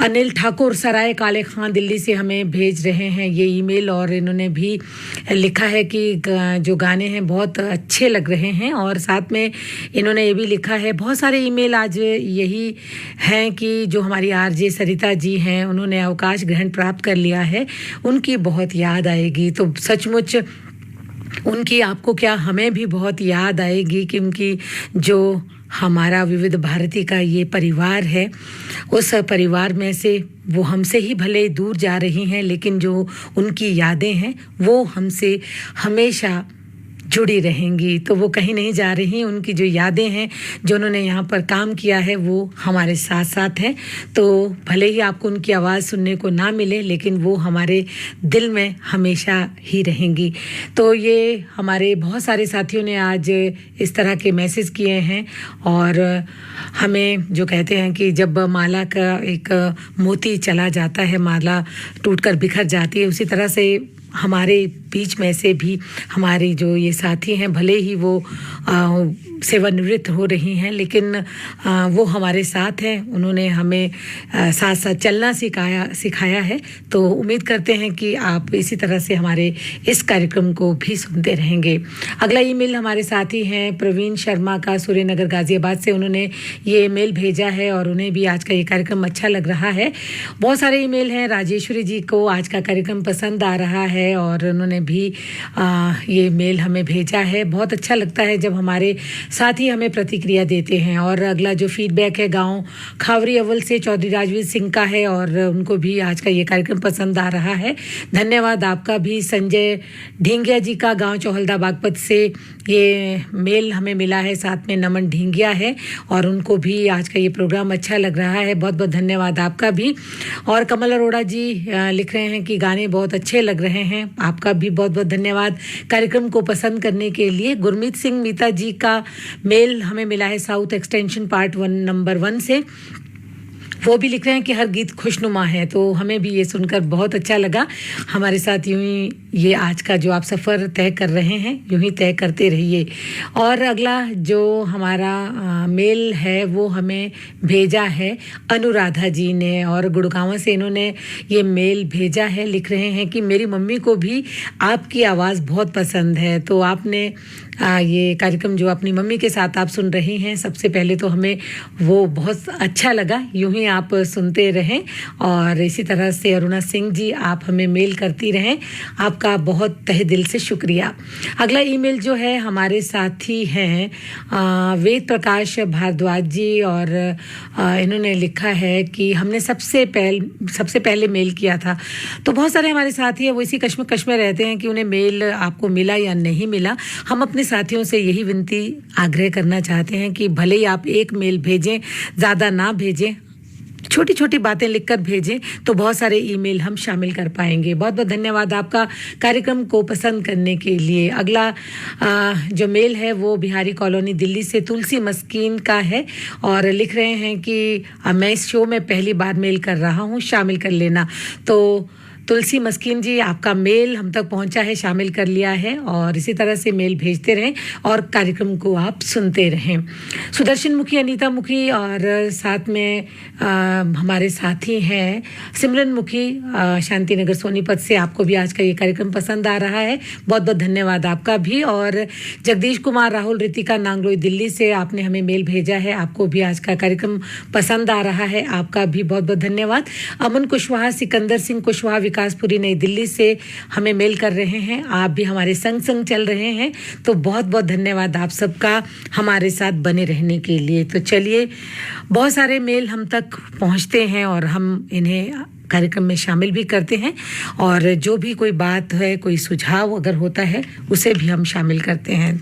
अनिल ठाकुर सराय काले खान दिल्ली से हमें भेज रहे हैं ये ईमेल और इन्होंने भी लिखा है कि जो गाने हैं बहुत अच्छे लग रहे हैं और साथ में इन्होंने ये भी लिखा है, बहुत सारे ईमेल आज यही हैं कि जो हमारी आरजे सरिता जी हैं उन्होंने अवकाश ग्रहण प्राप्त कर लिया है, उनकी बहुत याद आएगी। तो सचमुच उनकी आपको क्या, हमें भी बहुत याद आएगी क्योंकि जो हमारा विविध भारती का ये परिवार है उस परिवार में से वो हमसे ही भले दूर जा रही हैं लेकिन जो उनकी यादें हैं वो हमसे हमेशा जुड़ी रहेंगी। तो वो कहीं नहीं जा रही, उनकी जो यादें हैं जो उन्होंने यहाँ पर काम किया है वो हमारे साथ साथ हैं। तो भले ही आपको उनकी आवाज़ सुनने को ना मिले लेकिन वो हमारे दिल में हमेशा ही रहेंगी। तो ये हमारे बहुत सारे साथियों ने आज इस तरह के मैसेज किए हैं और हमें जो कहते हैं कि जब माला का एक मोती चला जाता है, माला टूटकर बिखर जाती है, उसी तरह से हमारे बीच में से भी हमारे जो ये साथी हैं भले ही वो सेवानिवृत्त हो रही हैं लेकिन वो हमारे साथ हैं, उन्होंने हमें साथ साथ चलना सिखाया है। तो उम्मीद करते हैं कि आप इसी तरह से हमारे इस कार्यक्रम को भी सुनते रहेंगे। अगला ईमेल हमारे साथी हैं प्रवीण शर्मा का, सूर्यनगर गाज़ियाबाद से, उन्होंने ये ईमेल भेजा है और उन्हें भी आज का ये कार्यक्रम अच्छा लग रहा है। बहुत सारे ईमेल हैं, राजेश्वरी जी को आज का कार्यक्रम पसंद आ रहा है और उन्होंने भी ये मेल हमें भेजा है। बहुत अच्छा लगता है जब हमारे साथी हमें प्रतिक्रिया देते हैं। और अगला जो फीडबैक है गांव खावरी अव्वल से चौधरी राजवीर सिंह का है और उनको भी आज का ये कार्यक्रम पसंद आ रहा है, धन्यवाद आपका भी। संजय ढींगिया जी का गांव चौहलदा बागपत से ये मेल हमें मिला है, साथ में नमन ढींगिया है और उनको भी आज का ये प्रोग्राम अच्छा लग रहा है, बहुत बहुत धन्यवाद आपका भी। और कमल अरोड़ा जी लिख रहे हैं कि गाने बहुत अच्छे लग रहे हैं, आपका भी बहुत बहुत धन्यवाद कार्यक्रम को पसंद करने के लिए। गुरमीत सिंह मीता जी का मेल हमें मिला है साउथ एक्सटेंशन पार्ट 1 नंबर 1 से, वो भी लिख रहे हैं कि हर गीत खुशनुमा है। तो हमें भी ये सुनकर बहुत अच्छा लगा। हमारे साथ यूं ही ये आज का जो आप सफ़र तय कर रहे हैं यूं ही तय करते रहिए। और अगला जो हमारा मेल है वो हमें भेजा है अनुराधा जी ने और गुड़गांव से इन्होंने ये मेल भेजा है। लिख रहे हैं कि मेरी मम्मी को भी आपकी आवाज़ बहुत पसंद है। तो आपने ये कार्यक्रम जो अपनी मम्मी के साथ आप सुन रहे हैं, सबसे पहले तो हमें वो बहुत अच्छा लगा। यूं ही आप सुनते रहें और इसी तरह से अरुणा सिंह जी आप हमें मेल करती रहें, आपका बहुत तहे दिल से शुक्रिया। अगला ईमेल जो है हमारे साथी हैं वेद प्रकाश भारद्वाज जी और इन्होंने लिखा है कि हमने सबसे पहले मेल किया था। तो बहुत सारे हमारे साथी हैं वो इसी कश्मकश में रहते हैं कि उन्हें मेल आपको मिला या नहीं मिला। हम अपने साथियों से यही विनती आग्रह करना चाहते हैं कि भले ही आप एक मेल भेजें, ज़्यादा ना भेजें, छोटी छोटी बातें लिखकर भेजें तो बहुत सारे ईमेल हम शामिल कर पाएंगे। बहुत बहुत धन्यवाद आपका कार्यक्रम को पसंद करने के लिए। अगला जो मेल है वो बिहारी कॉलोनी दिल्ली से तुलसी मस्कीन का है और लिख रहे हैं कि मैं इस शो में पहली बार मेल कर रहा हूँ, शामिल कर लेना। तो तुलसी मस्कीन जी, आपका मेल हम तक पहुंचा है, शामिल कर लिया है और इसी तरह से मेल भेजते रहें और कार्यक्रम को आप सुनते रहें। सुदर्शन मुखी, अनीता मुखी और साथ में हमारे साथी हैं सिमरन मुखी शांति नगर सोनीपत से। आपको भी आज का ये कार्यक्रम पसंद आ रहा है, बहुत बहुत धन्यवाद आपका भी। और जगदीश कुमार राहुल रितिका नांगलोई दिल्ली से आपने हमें मेल भेजा है, आपको भी आज का कार्यक्रम पसंद आ रहा है, आपका भी बहुत बहुत धन्यवाद। अमन कुशवाहा, सिकंदर सिंह कुशवाहा विकासपुरी नई दिल्ली से हमें मेल कर रहे हैं, आप भी हमारे संग चल रहे हैं, तो बहुत बहुत धन्यवाद आप सबका हमारे साथ बने रहने के लिए। तो चलिए, बहुत सारे मेल हम तक पहुंचते हैं और हम इन्हें कार्यक्रम में शामिल भी करते हैं और जो भी कोई बात है, कोई सुझाव अगर होता है उसे भी हम शामिल करते हैं।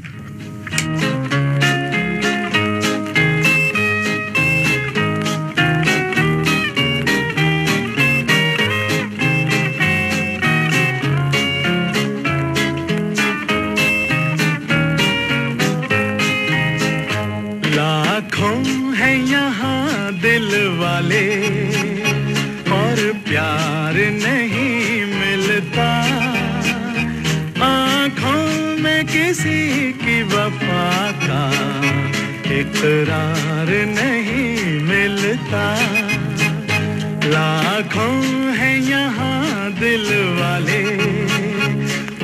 और प्यार नहीं मिलता, आँखों में किसी की वफा का इकरार नहीं मिलता। लाखों हैं यहाँ दिल वाले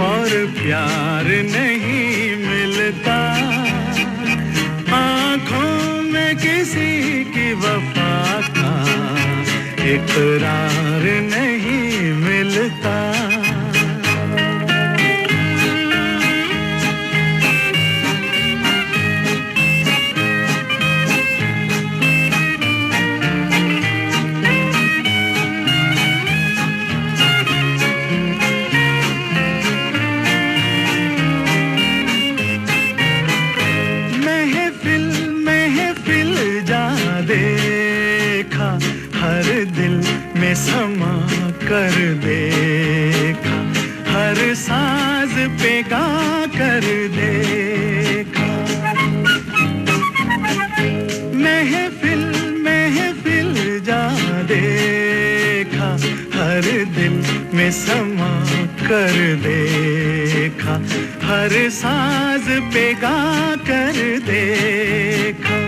और प्यार नहीं मिलता, आँखों में किसी की वफा का इकरार नहीं मिलता। समा कर देखा, हर साज पे गा कर देखा, महफिल महफिल जा देखा, हर दिल में समा कर देखा, हर साज पे गा कर देखा।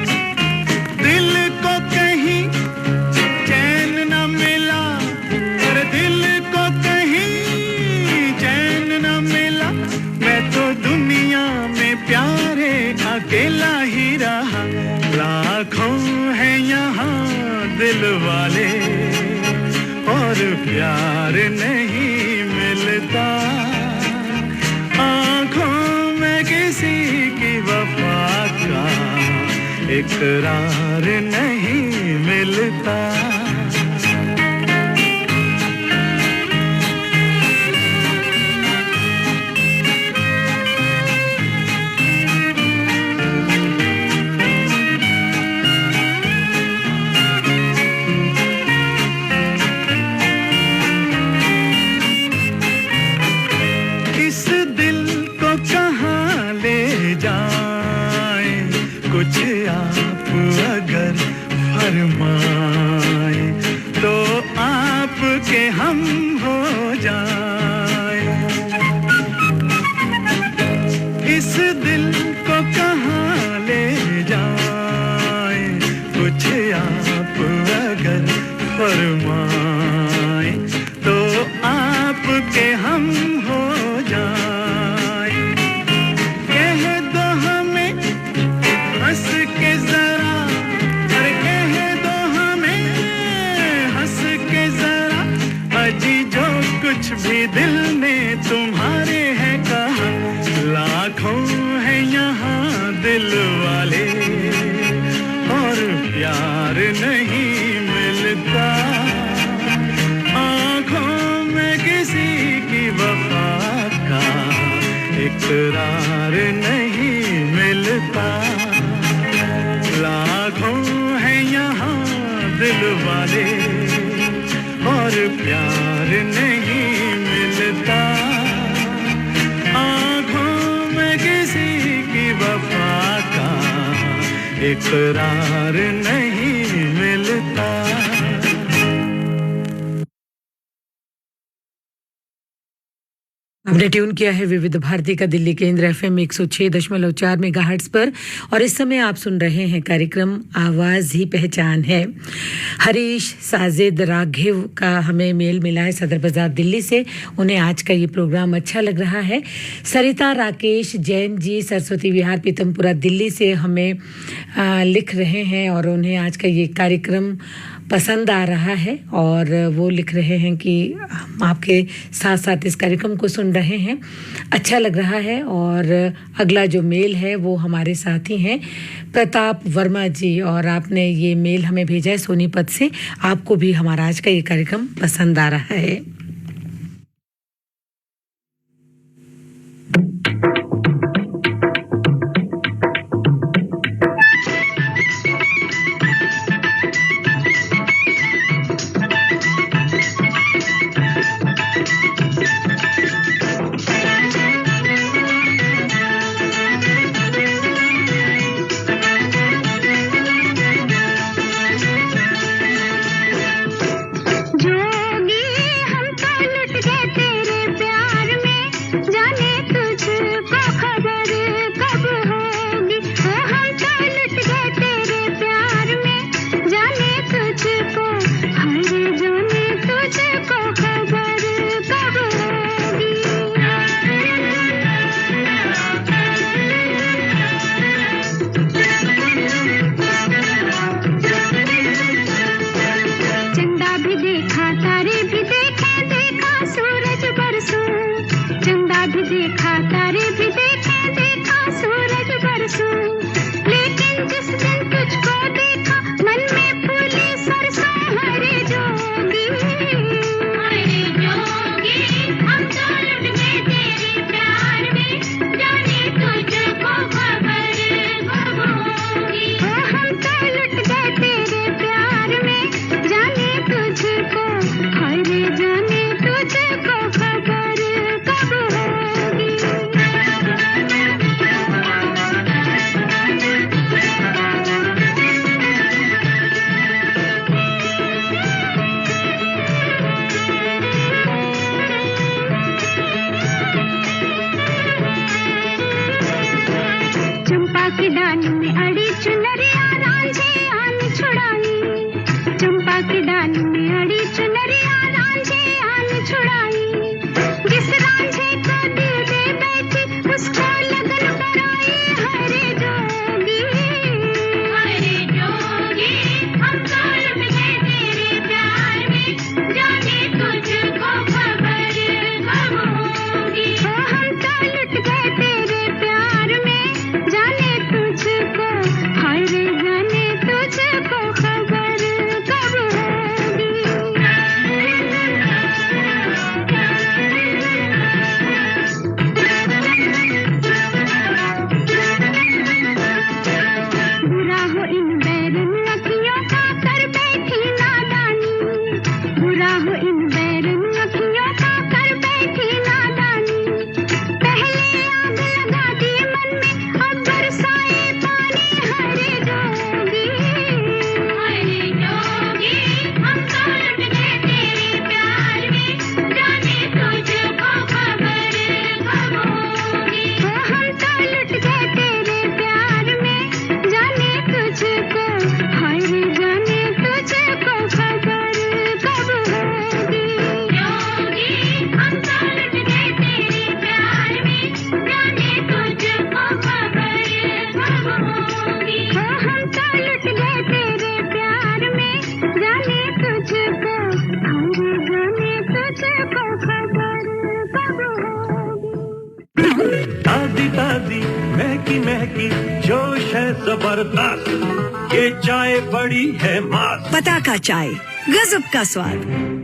दिल को कहीं चैन न मिला, और दिल को कहीं चैन न मिला, मैं तो दुनिया में प्यारे अकेला ही रहा। लाखों हैं यहाँ दिल वाले और प्यार नहीं मिलता, आँखों में किसी की वफा का इकरार नहीं मिलता। इस दिल को कहाँ ले जाएं, कुछ आप अगर फरमाएं। दिल ने तुम्हारे है कहा, लाखों है यहाँ दिल वाले, और प्यार नहीं मिलता आँखों में किसी की वफा का, इकरार नहीं मिलता। लाखों है यहाँ दिल वाले, और प्यार नहीं मिलता आँखों में किसी की वफा का, इकरार नहीं मिलता। हमने ट्यून किया है विविध भारती का दिल्ली केंद्र एफएम 106.4 मेगाहर्ट्ज पर, और इस समय आप सुन रहे हैं कार्यक्रम आवाज़ ही पहचान है। हरीश साजिद राघव का हमें मेल मिला है सदर बाजार दिल्ली से, उन्हें आज का ये प्रोग्राम अच्छा लग रहा है। सरिता राकेश जैन जी सरस्वती विहार पीतमपुरा दिल्ली से हमें लिख रहे हैं, और उन्हें आज का ये कार्यक्रम पसंद आ रहा है, और वो लिख रहे हैं कि हम आपके साथ साथ इस कार्यक्रम को सुन रहे हैं, अच्छा लग रहा है। और अगला जो मेल है वो हमारे साथी हैं प्रताप वर्मा जी, और आपने ये मेल हमें भेजा है सोनीपत से। आपको भी हमारा आज का ये कार्यक्रम पसंद आ रहा है। महकी जोश है जबरदस्त, ये चाय बड़ी है मस्त। पताका चाय, गजब का स्वाद।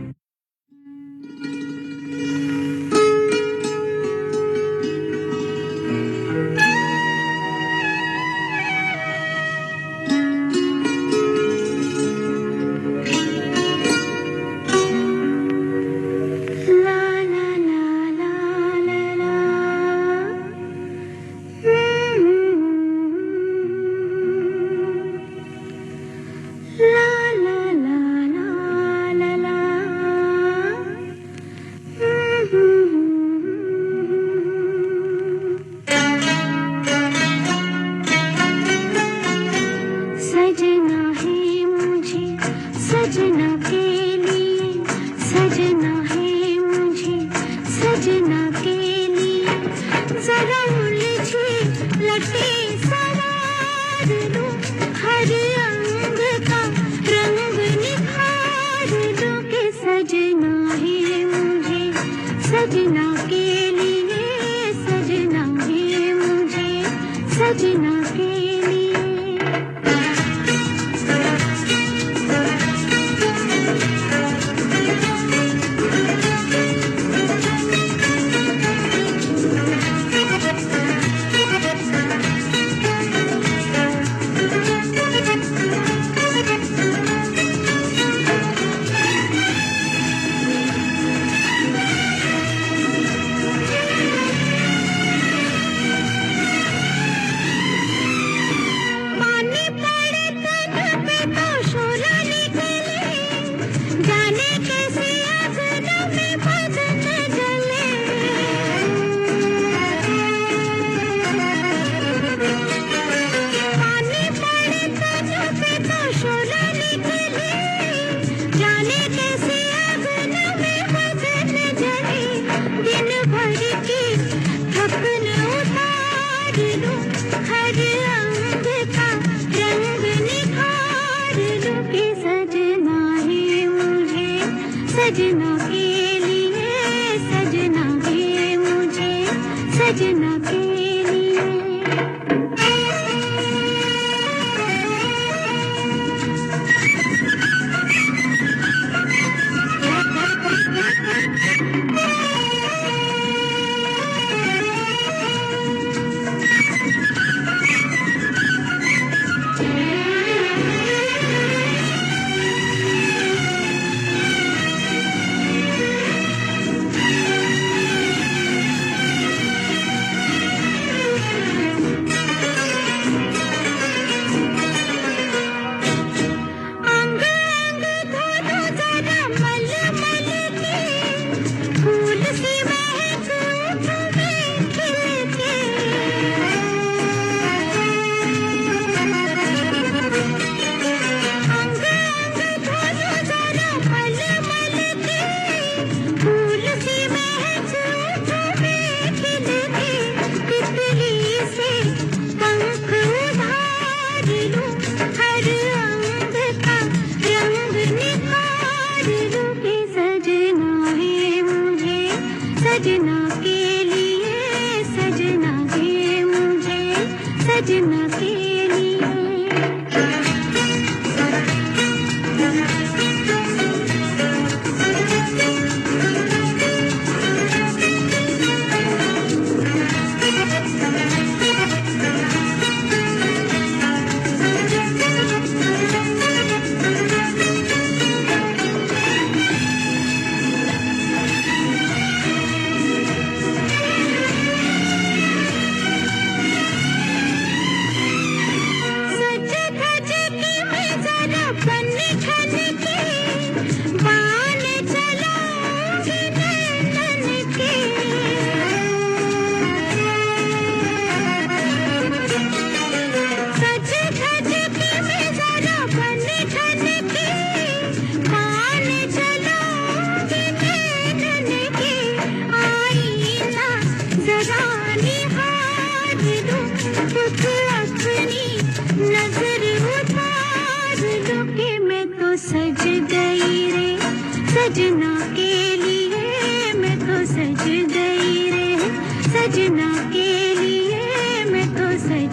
सजना के लिए मैं तो सज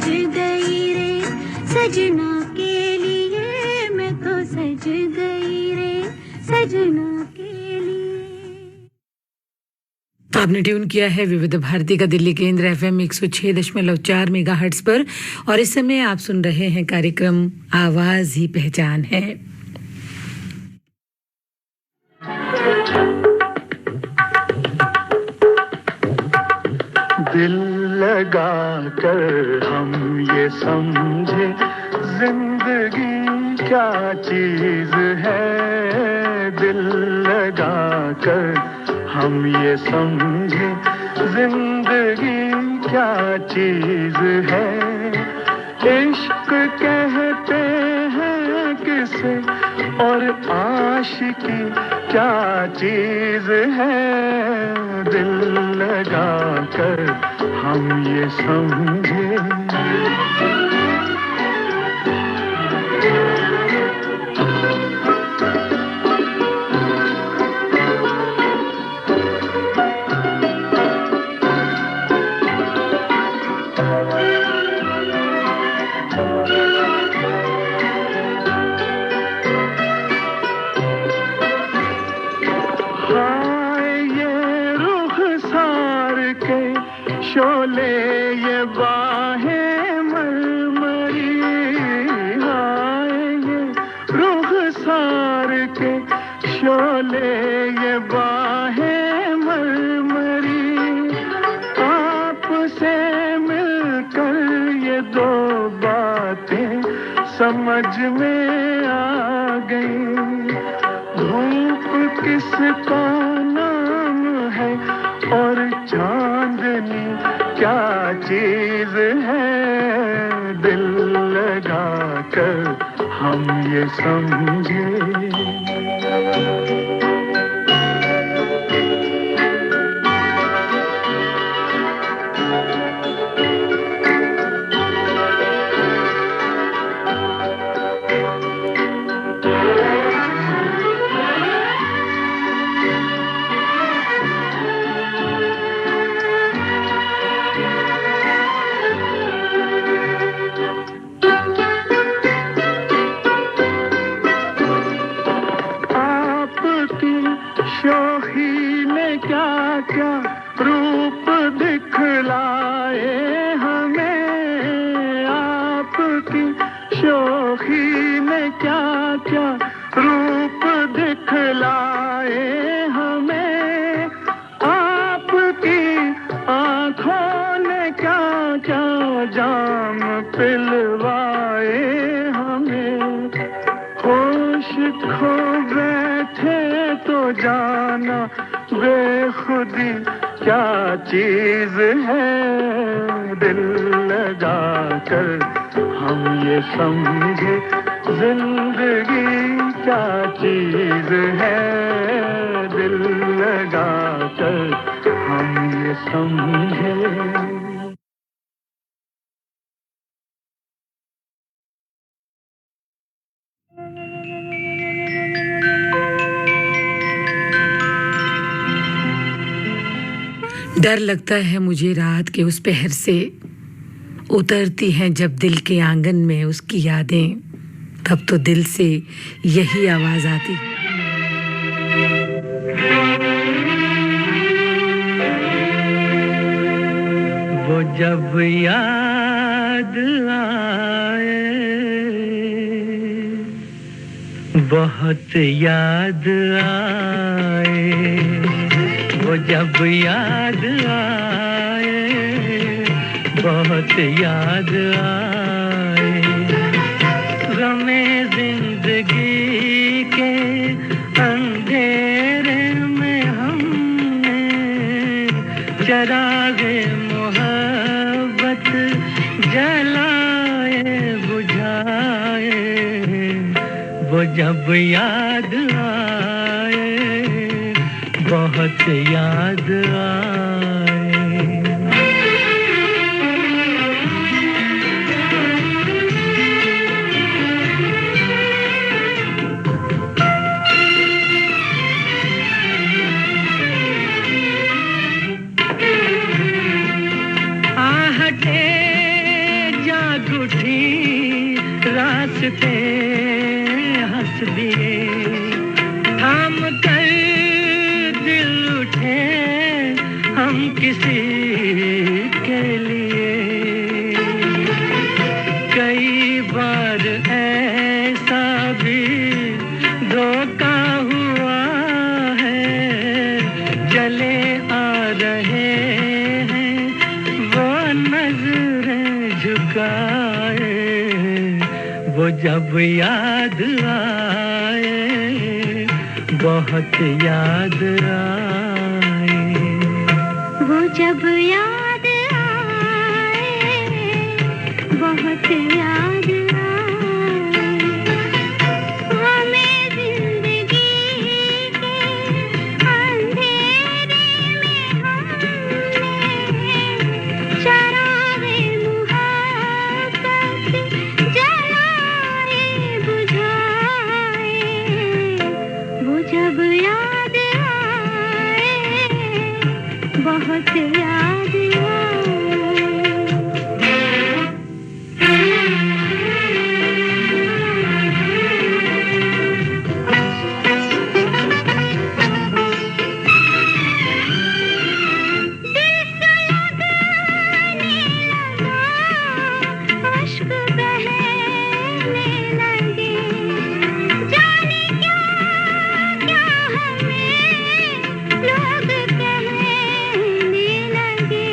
सजना के लिए मैं तो सज गई रे सजना के लिए। आपने ट्यून किया है विविध भारती का दिल्ली केंद्र एफएम 106.4 मेगाहर्ट्ज पर और इस समय आप सुन रहे हैं कार्यक्रम आवाज ही पहचान है। दिल लगा कर हम ये समझे जिंदगी क्या चीज है। दिल लगा कर हम ये समझे जिंदगी क्या चीज है। इश्क कहते हैं किसे और आशिकी क्या चीज है। दिल लगा कर हम ये समझे। शोले ये बाहें मरमरी। हाय ये रुखसार के शोले ये बाहें मरमरी। आपसे मिलकर ये दो बातें समझ में आ गई। धूप किसका नाम है और चांदनी क्या चीज है। दिल लगा कर हम ये समझे। शोखी ने क्या क्या रूप दिखलाए हमें। आपकी शोखी ने क्या क्या रूप दिखलाए हमें। आपकी आँखों ने क्या क्या जाम पिलवाए हमें। होश खो बैठे तो जाना बेखुदी क्या चीज है। दिल लगा कर हम ये समझे जिंदगी क्या चीज है। दिल लगा कर हम ये समझे। डर लगता है मुझे रात के उस पहर से। उतरती हैं जब दिल के आंगन में उसकी यादें। तब तो दिल से यही आवाज आती। वो जब याद आए बहुत याद आए। वो जब याद आए बहुत याद आए। गमे जिंदगी के अंधेरे में हमने चरागे मोहब्बत जलाए बुझाए। वो जब याद आए बहुत याद आए। आहटे जाग उठी हंसते हंस दिए, थाम कर दिल उठे हम किसी के लिए। कई बार ऐसा भी धोखा हुआ है, चले आ रहे हैं वो नजरें झुकाए, वो जब याद आए बहुत याद आए, वो जब याद आए बहुत याद आए, हमें जिंदगी के अंधेरे में हमने चरागे मुहब्बत जलाए बुझाए, वो जब याद आए बहुत याद आए। अश्क बहने लगे, जाने क्या क्या हमें लोग कहने लगे,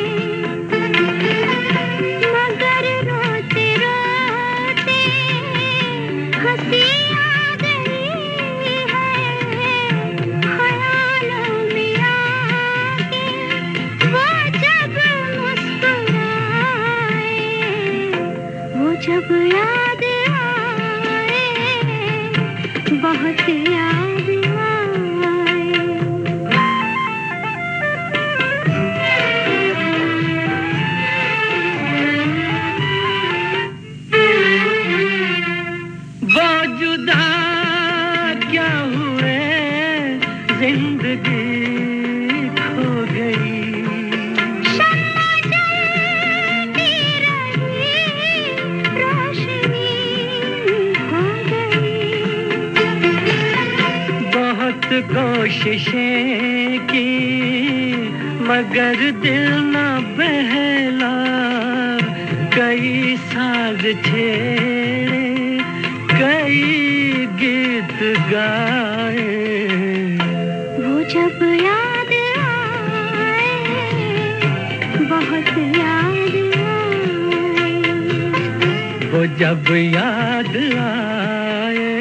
मगर रोते रोते हंसी आ गई है, ख्यालों में आके वो जब मुस्कुराए, वो जब याद आए बहुत याद आए। वो जुदा क्या हुए जिंदगी खो गई, शम्मा जलती रही रोशनी हो गई, बहुत कोशिशें की मगर दिल न बहला, कई साज छेड़े कई गीत गाए, वो जब याद आए बहुत याद आए, वो जब याद आए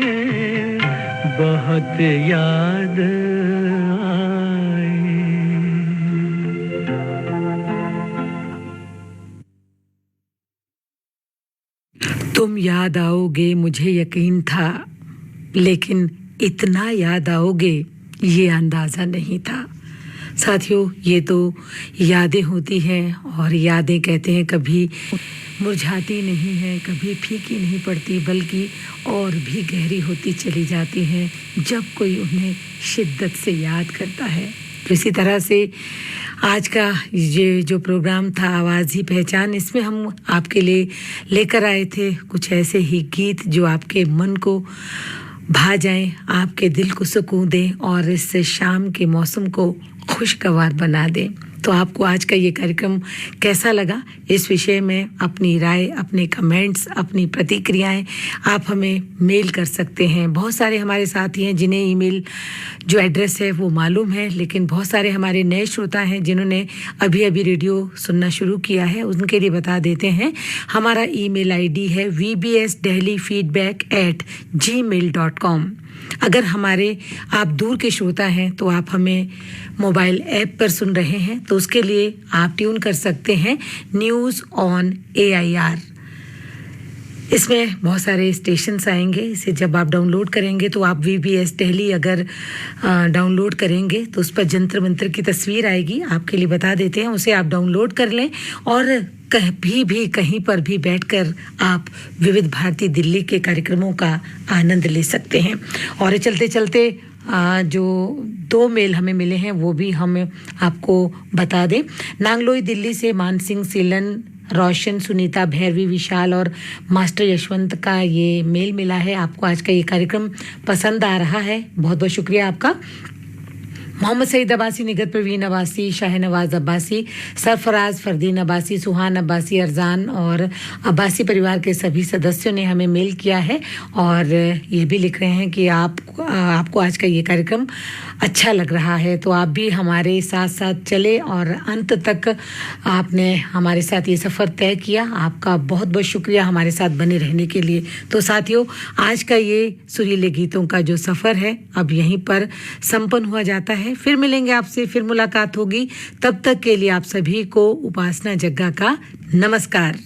बहुत याद आए। तुम याद आओगे मुझे यकीन था, लेकिन इतना याद आओगे ये अंदाज़ा नहीं था। साथियों, ये तो यादें होती हैं और यादें कहते हैं कभी मुरझाती नहीं हैं, कभी फीकी नहीं पड़ती, बल्कि और भी गहरी होती चली जाती हैं जब कोई उन्हें शिद्दत से याद करता है। तो इसी तरह से आज का ये जो प्रोग्राम था आवाज़ ही पहचान, इसमें हम आपके लिए लेकर आए थे कुछ ऐसे ही गीत जो आपके मन को भा जाएं, आपके दिल को सुकून दें और इस शाम के मौसम को खुशगवार बना दें। तो आपको आज का ये कार्यक्रम कैसा लगा, इस विषय में अपनी राय, अपने कमेंट्स, अपनी प्रतिक्रियाएं आप हमें मेल कर सकते हैं। बहुत सारे हमारे साथी हैं जिन्हें ईमेल जो एड्रेस है वो मालूम है, लेकिन बहुत सारे हमारे नए श्रोता हैं जिन्होंने अभी अभी रेडियो सुनना शुरू किया है, उनके लिए बता देते हैं। हमारा ईमेल आईडी है vbsdelhifeedback@gmail.com। अगर हमारे आप दूर के श्रोता हैं तो आप हमें मोबाइल ऐप पर सुन रहे हैं तो उसके लिए आप ट्यून कर सकते हैं न्यूज़ ऑन AIR। इसमें बहुत सारे स्टेशंस आएंगे। इसे जब आप डाउनलोड करेंगे तो आप VBS दिल्ली अगर डाउनलोड करेंगे तो उस पर जंतर मंतर की तस्वीर आएगी, आपके लिए बता देते हैं, उसे आप डाउनलोड कर लें और कभी भी कहीं पर भी बैठकर आप विविध भारती दिल्ली के कार्यक्रमों का आनंद ले सकते हैं। और चलते चलते जो 2 मेल हमें मिले हैं वो भी हम आपको बता दें। नांगलोई दिल्ली से मान सिंह सीलन रोशन, सुनीता, भैरवी, विशाल और मास्टर यशवंत का ये मेल मिला है। आपको आज का ये कार्यक्रम पसंद आ रहा है, बहुत बहुत शुक्रिया आपका। मोहम्मद सईद अब्बासी, निगत प्रवीण अब्बासी, शाहनवाज अब्बासी, सरफराज, फरदीन अब्बासी, सुहान अब्बासी, अरजान और अब्बासी परिवार के सभी सदस्यों ने हमें मेल किया है और ये भी लिख रहे हैं कि आपको आज का ये कार्यक्रम अच्छा लग रहा है, तो आप भी हमारे साथ साथ चले और अंत तक आपने हमारे साथ ये सफ़र तय किया। आपका बहुत बहुत शुक्रिया हमारे साथ बने रहने के लिए। तो साथियों, आज का ये सुरीले गीतों का जो सफ़र है अब यहीं पर संपन्न हुआ जाता है। फिर मिलेंगे आपसे, फिर मुलाकात होगी। तब तक के लिए आप सभी को उपासना जग्गा का नमस्कार।